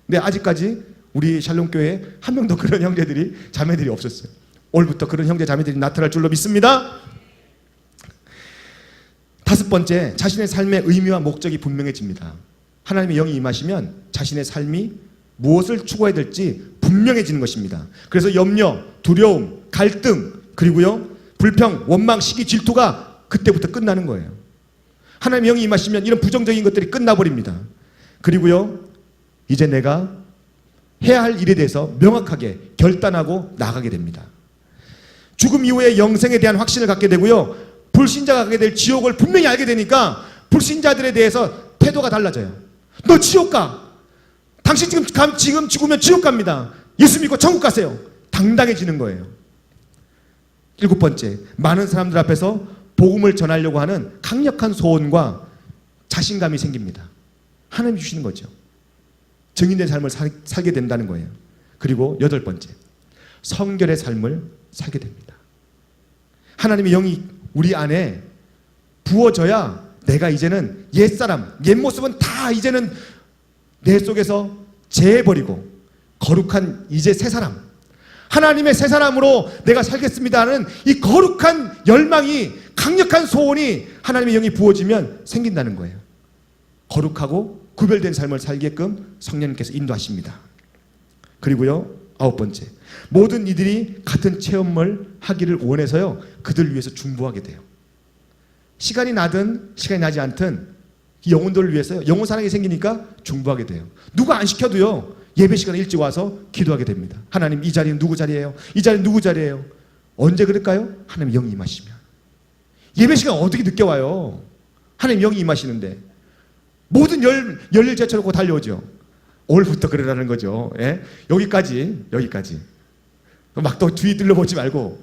근데 아직까지 우리 샬롬교회에 한 명도 그런 형제들이 자매들이 없었어요. 올부터 그런 형제 자매들이 나타날 줄로 믿습니다. 다섯 번째, 자신의 삶의 의미와 목적이 분명해집니다. 하나님의 영이 임하시면 자신의 삶이 무엇을 추구해야 될지 분명해지는 것입니다. 그래서 염려, 두려움, 갈등, 그리고요 불평, 원망, 시기, 질투가 그때부터 끝나는 거예요. 하나님의 영이 임하시면 이런 부정적인 것들이 끝나버립니다. 그리고요 이제 내가 해야 할 일에 대해서 명확하게 결단하고 나가게 됩니다. 죽음 이후의 영생에 대한 확신을 갖게 되고요 불신자가 가게 될 지옥을 분명히 알게 되니까 불신자들에 대해서 태도가 달라져요. 너 지옥 가. 당신 지금 죽으면 지옥 갑니다. 예수 믿고 천국 가세요. 당당해지는 거예요. 일곱 번째, 많은 사람들 앞에서 복음을 전하려고 하는 강력한 소원과 자신감이 생깁니다. 하나님이 주시는 거죠. 증인된 삶을 살게 된다는 거예요. 그리고 여덟 번째, 성결의 삶을 살게 됩니다. 하나님의 영이 우리 안에 부어져야 내가 이제는 옛사람, 옛모습은 다 이제는 내 속에서 제해버리고 거룩한 이제 새 사람, 하나님의 새 사람으로 내가 살겠습니다 하는 이 거룩한 열망이, 강력한 소원이 하나님의 영이 부어지면 생긴다는 거예요. 거룩하고 구별된 삶을 살게끔 성령님께서 인도하십니다. 그리고요 아홉 번째, 모든 이들이 같은 체험을 하기를 원해서요 그들 위해서 중보하게 돼요. 시간이 나든 시간이 나지 않든 이 영혼들을 위해서요 영혼 사랑이 생기니까 중보하게 돼요. 누가 안 시켜도요 예배 시간에 일찍 와서 기도하게 됩니다. 하나님, 이 자리는 누구 자리예요? 이 자리는 누구 자리예요? 언제 그럴까요? 하나님 영이 임하시면. 예배 시간 어떻게 늦게 와요? 하나님 영이 임하시는데 모든 열일 제쳐놓고 달려오죠. 올부터 그러라는 거죠. 예? 여기까지 막 또 뒤 둘러보지 말고,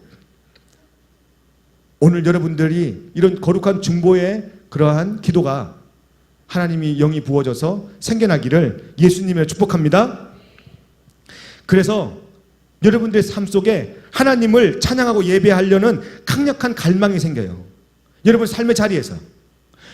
오늘 여러분들이 이런 거룩한 중보의 그러한 기도가 하나님이 영이 부어져서 생겨나기를 예수님을 축복합니다. 그래서 여러분들의 삶 속에 하나님을 찬양하고 예배하려는 강력한 갈망이 생겨요. 여러분 삶의 자리에서,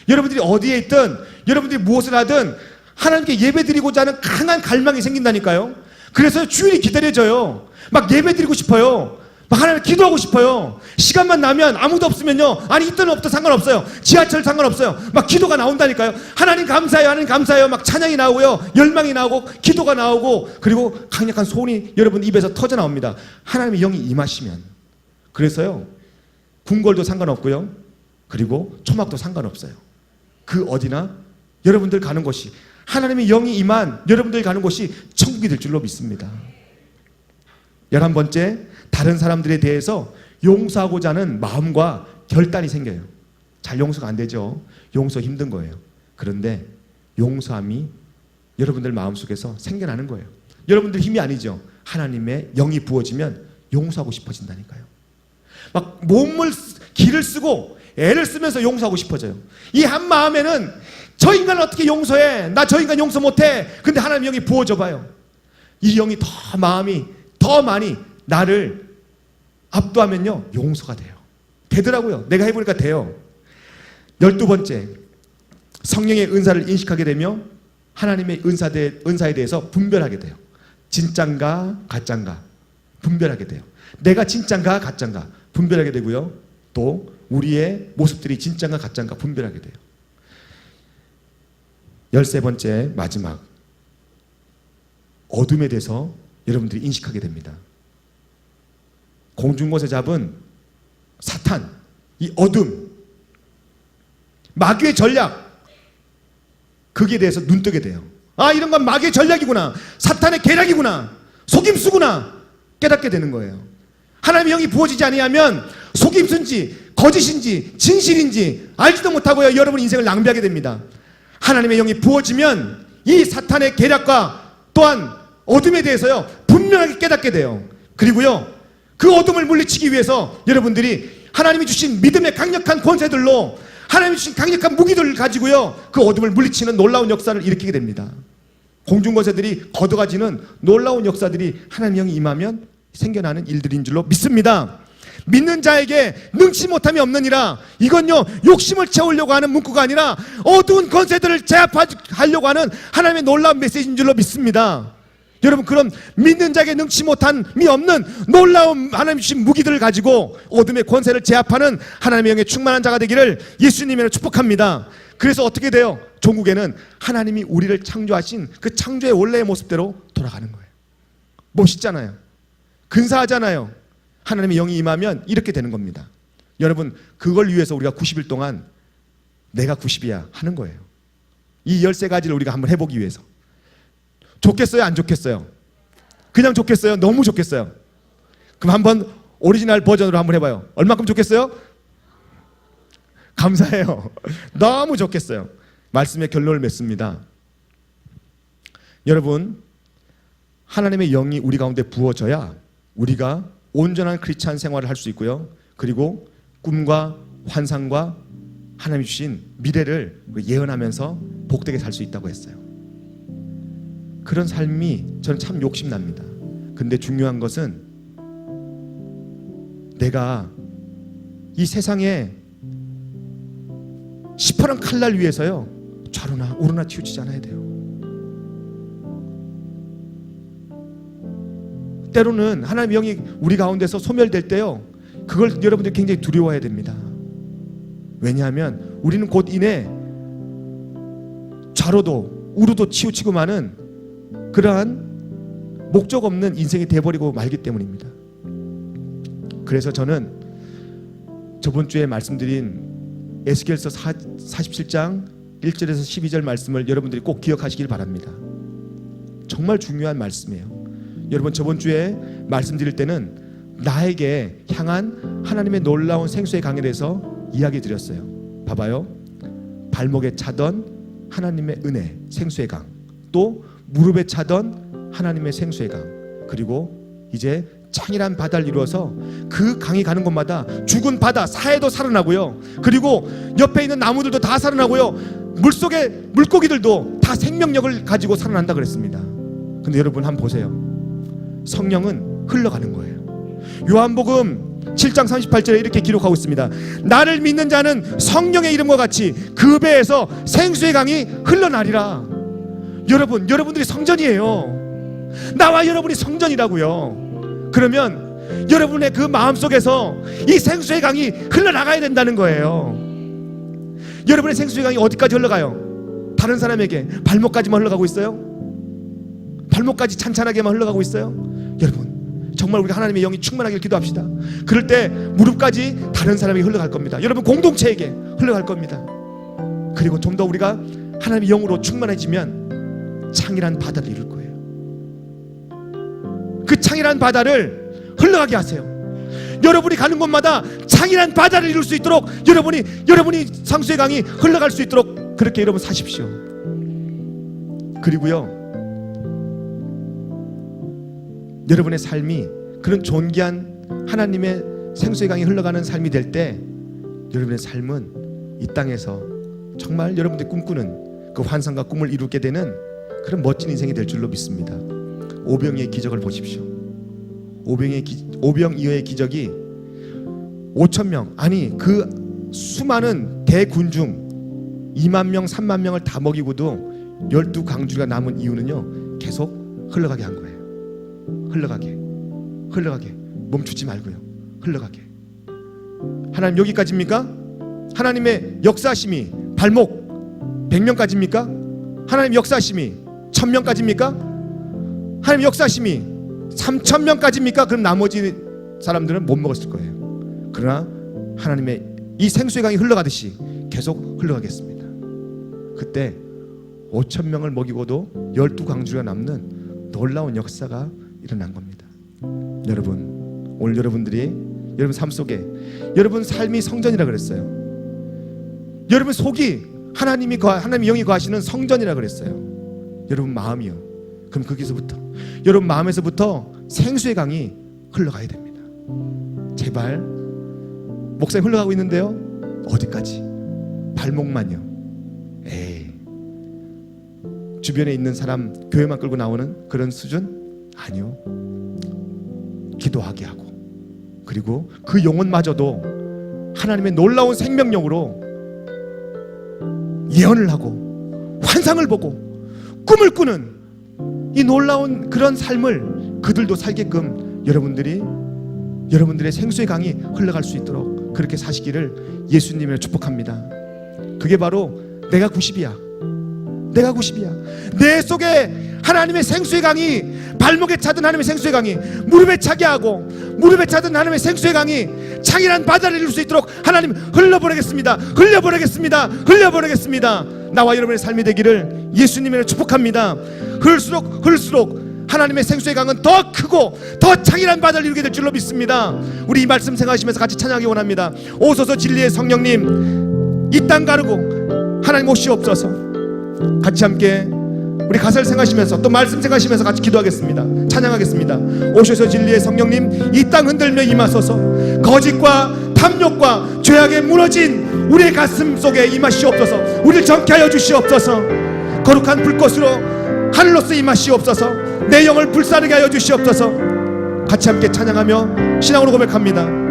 여러분들이 어디에 있든, 여러분들이 무엇을 하든 하나님께 예배드리고자 하는 강한 갈망이 생긴다니까요. 그래서 주일이 기다려져요. 막 예배드리고 싶어요. 막 하나님 기도하고 싶어요. 시간만 나면, 아무도 없으면요, 아니 있든 없든 상관없어요. 지하철 상관없어요. 막 기도가 나온다니까요. 하나님 감사해요, 하나님 감사해요. 막 찬양이 나오고요, 열망이 나오고, 기도가 나오고, 그리고 강력한 소원이 여러분 입에서 터져 나옵니다. 하나님의 영이 임하시면. 그래서요 궁궐도 상관없고요, 그리고 초막도 상관없어요. 그 어디나 여러분들 가는 곳이, 하나님의 영이 임한 여러분들 가는 곳이 천국이 될 줄로 믿습니다. 11번째, 다른 사람들에 대해서 용서하고자 하는 마음과 결단이 생겨요. 잘 용서가 안 되죠. 용서 힘든 거예요. 그런데 용서함이 여러분들 마음속에서 생겨나는 거예요. 여러분들 힘이 아니죠. 하나님의 영이 부어지면 용서하고 싶어진다니까요. 막 몸을, 기를 쓰고 애를 쓰면서 용서하고 싶어져요. 이 한 마음에는 저 인간을 어떻게 용서해? 나 저 인간 용서 못해. 근데 하나님의 영이 부어져 봐요. 이 영이 더 마음이 더 많이 나를 압도하면요 용서가 돼요. 되더라고요. 내가 해보니까 돼요. 12번째, 성령의 은사를 인식하게 되며 하나님의 은사에 대해서 분별하게 돼요. 진짠가 가짠가 분별하게 돼요. 내가 진짠가 가짠가 분별하게 되고요, 또 우리의 모습들이 진짠가 가짠가 분별하게 돼요. 13번째, 마지막, 어둠에 대해서 여러분들이 인식하게 됩니다. 공중곳에 잡은 사탄, 이 어둠, 마귀의 전략, 거기에 대해서 눈뜨게 돼요. 아, 이런 건 마귀의 전략이구나, 사탄의 계략이구나, 속임수구나 깨닫게 되는 거예요. 하나님의 영이 부어지지 아니하면 속임수인지 거짓인지 진실인지 알지도 못하고요, 여러분 인생을 낭비하게 됩니다. 하나님의 영이 부어지면 이 사탄의 계략과 또한 어둠에 대해서요 분명하게 깨닫게 돼요. 그리고요 그 어둠을 물리치기 위해서 여러분들이 하나님이 주신 믿음의 강력한 권세들로, 하나님이 주신 강력한 무기들을 가지고요 그 어둠을 물리치는 놀라운 역사를 일으키게 됩니다. 공중권세들이 걷어가지는 놀라운 역사들이 하나님의 영이 임하면 생겨나는 일들인 줄로 믿습니다. 믿는 자에게 능치 못함이 없느니라. 이건요 욕심을 채우려고 하는 문구가 아니라 어두운 권세들을 제압하려고 하는 하나님의 놀라운 메시지인 줄로 믿습니다. 여러분, 그런 믿는 자에게 능치 못함이 없는 놀라운 하나님 주신 무기들을 가지고 어둠의 권세를 제압하는 하나님의 영에 충만한 자가 되기를 예수님으로 축복합니다. 그래서 어떻게 돼요? 종국에는 하나님이 우리를 창조하신 그 창조의 원래의 모습대로 돌아가는 거예요. 멋있잖아요. 근사하잖아요. 하나님의 영이 임하면 이렇게 되는 겁니다. 여러분, 그걸 위해서 우리가 90일 동안 내가 90이야 하는 거예요. 이 13가지를 우리가 한번 해보기 위해서. 좋겠어요? 안 좋겠어요? 그냥 좋겠어요? 너무 좋겠어요? 그럼 한번 오리지널 버전으로 한번 해봐요. 얼마큼 좋겠어요? 감사해요. 너무 좋겠어요. 말씀의 결론을 맺습니다. 여러분, 하나님의 영이 우리 가운데 부어져야 우리가 온전한 크리스찬 생활을 할 수 있고요. 그리고 꿈과 환상과 하나님이 주신 미래를 예언하면서 복되게 살 수 있다고 했어요. 그런 삶이 저는 참 욕심납니다. 근데 중요한 것은 내가 이 세상에 시퍼런 칼날 위해서요 좌로나 우로나 치우치지 않아야 돼요. 때로는 하나님의 영이 우리 가운데서 소멸될 때요, 그걸 여러분들이 굉장히 두려워해야 됩니다. 왜냐하면 우리는 곧 이내 좌로도 우로도 치우치고 마는 그러한 목적 없는 인생이 돼버리고 말기 때문입니다. 그래서 저는 저번 주에 말씀드린 에스겔서 47장 1절에서 12절 말씀을 여러분들이 꼭 기억하시길 바랍니다. 정말 중요한 말씀이에요. 여러분, 저번 주에 말씀드릴 때는 나에게 향한 하나님의 놀라운 생수의 강에 대해서 이야기 드렸어요. 봐봐요. 발목에 차던 하나님의 은혜, 생수의 강, 또 무릎에 차던 하나님의 생수의 강, 그리고 이제 창이란 바다를 이루어서 그 강이 가는 곳마다 죽은 바다, 사해도 살아나고요, 그리고 옆에 있는 나무들도 다 살아나고요, 물속의 물고기들도 다 생명력을 가지고 살아난다 그랬습니다. 근데 여러분 한번 보세요. 성령은 흘러가는 거예요. 요한복음 7장 38절에 이렇게 기록하고 있습니다. 나를 믿는 자는 성령의 이름과 같이 그 배에서 생수의 강이 흘러나리라. 여러분, 여러분들이 성전이에요. 나와 여러분이 성전이라고요. 그러면 여러분의 그 마음속에서 이 생수의 강이 흘러나가야 된다는 거예요. 여러분의 생수의 강이 어디까지 흘러가요? 다른 사람에게 발목까지만 흘러가고 있어요? 발목까지 찬찬하게만 흘러가고 있어요? 여러분, 정말 우리가 하나님의 영이 충만하길 기도합시다. 그럴 때 무릎까지 다른 사람에게 흘러갈 겁니다. 여러분, 공동체에게 흘러갈 겁니다. 그리고 좀 더 우리가 하나님의 영으로 충만해지면 창이란 바다를 이룰 거예요. 그 창이란 바다를 흘러가게 하세요. 여러분이 가는 곳마다 창이란 바다를 이룰 수 있도록 여러분이 상수의 강이 흘러갈 수 있도록 그렇게 여러분 사십시오. 그리고요, 여러분의 삶이 그런 존귀한 하나님의 생수의 강이 흘러가는 삶이 될 때 여러분의 삶은 이 땅에서 정말 여러분들이 꿈꾸는 그 환상과 꿈을 이루게 되는 그런 멋진 인생이 될 줄로 믿습니다. 오병이의 기적을 보십시오. 오병이어의 기적이 5,000명, 아니 그 수많은 대군 중 2만 명, 3만 명을 다 먹이고도 12강주가 남은 이유는요, 계속 흘러가게 한 거예요. 흘러가게 멈추지 말고요, 흘러가게. 하나님 여기까지입니까? 하나님의 역사심이 발목 100명까지입니까? 하나님 역사심이 1,000명까지입니까? 하나님 역사심이 3,000명까지입니까? 그럼 나머지 사람들은 못 먹었을 거예요. 그러나 하나님의 이 생수의 강이 흘러가듯이 계속 흘러가겠습니다. 그때 5,000명을 먹이고도 12강주가 남는 놀라운 역사가 일어난 겁니다. 여러분, 오늘 여러분들이 여러분 삶 속에 여러분 삶이 성전이라 그랬어요. 여러분 속이 하나님의 영이 거하시는 성전이라 그랬어요. 여러분 마음이요. 그럼 거기서부터 여러분 마음에서부터 생수의 강이 흘러가야 됩니다. 제발. 목사님 흘러가고 있는데요, 어디까지? 발목만요. 에이, 주변에 있는 사람 교회만 끌고 나오는 그런 수준? 아니요. 기도하게 하고, 그리고 그 영혼마저도 하나님의 놀라운 생명력으로 예언을 하고 환상을 보고 꿈을 꾸는 이 놀라운 그런 삶을 그들도 살게끔 여러분들의 생수의 강이 흘러갈 수 있도록 그렇게 사시기를 예수님을 축복합니다. 그게 바로 내가 90이야. 내가 90이야. 내 속에 하나님의 생수의 강이, 발목에 차든 하나님의 생수의 강이 무릎에 차게 하고, 무릎에 차든 하나님의 생수의 강이 창이란 바다를 이룰 수 있도록 하나님 흘려보내겠습니다. 흘려보내겠습니다. 나와 여러분의 삶이 되기를 예수님을 축복합니다. 흘수록 하나님의 생수의 강은 더 크고 더 창이란 바다를 이루게 될 줄로 믿습니다. 우리 이 말씀 생각하시면서 같이 찬양하기 원합니다. 오소서 진리의 성령님, 이 땅 가르고 하나님 오시옵소서. 같이 함께 우리 가사를 생각하시면서 또 말씀 생각하시면서 같이 기도하겠습니다. 찬양하겠습니다. 오셔서 진리의 성령님, 이 땅 흔들며 임하소서. 거짓과 탐욕과 죄악에 무너진 우리의 가슴 속에 임하시옵소서. 우리를 정케 하여 주시옵소서. 거룩한 불꽃으로 하늘로서 임하시옵소서. 내 영을 불사르게 하여 주시옵소서. 같이 함께 찬양하며 신앙으로 고백합니다.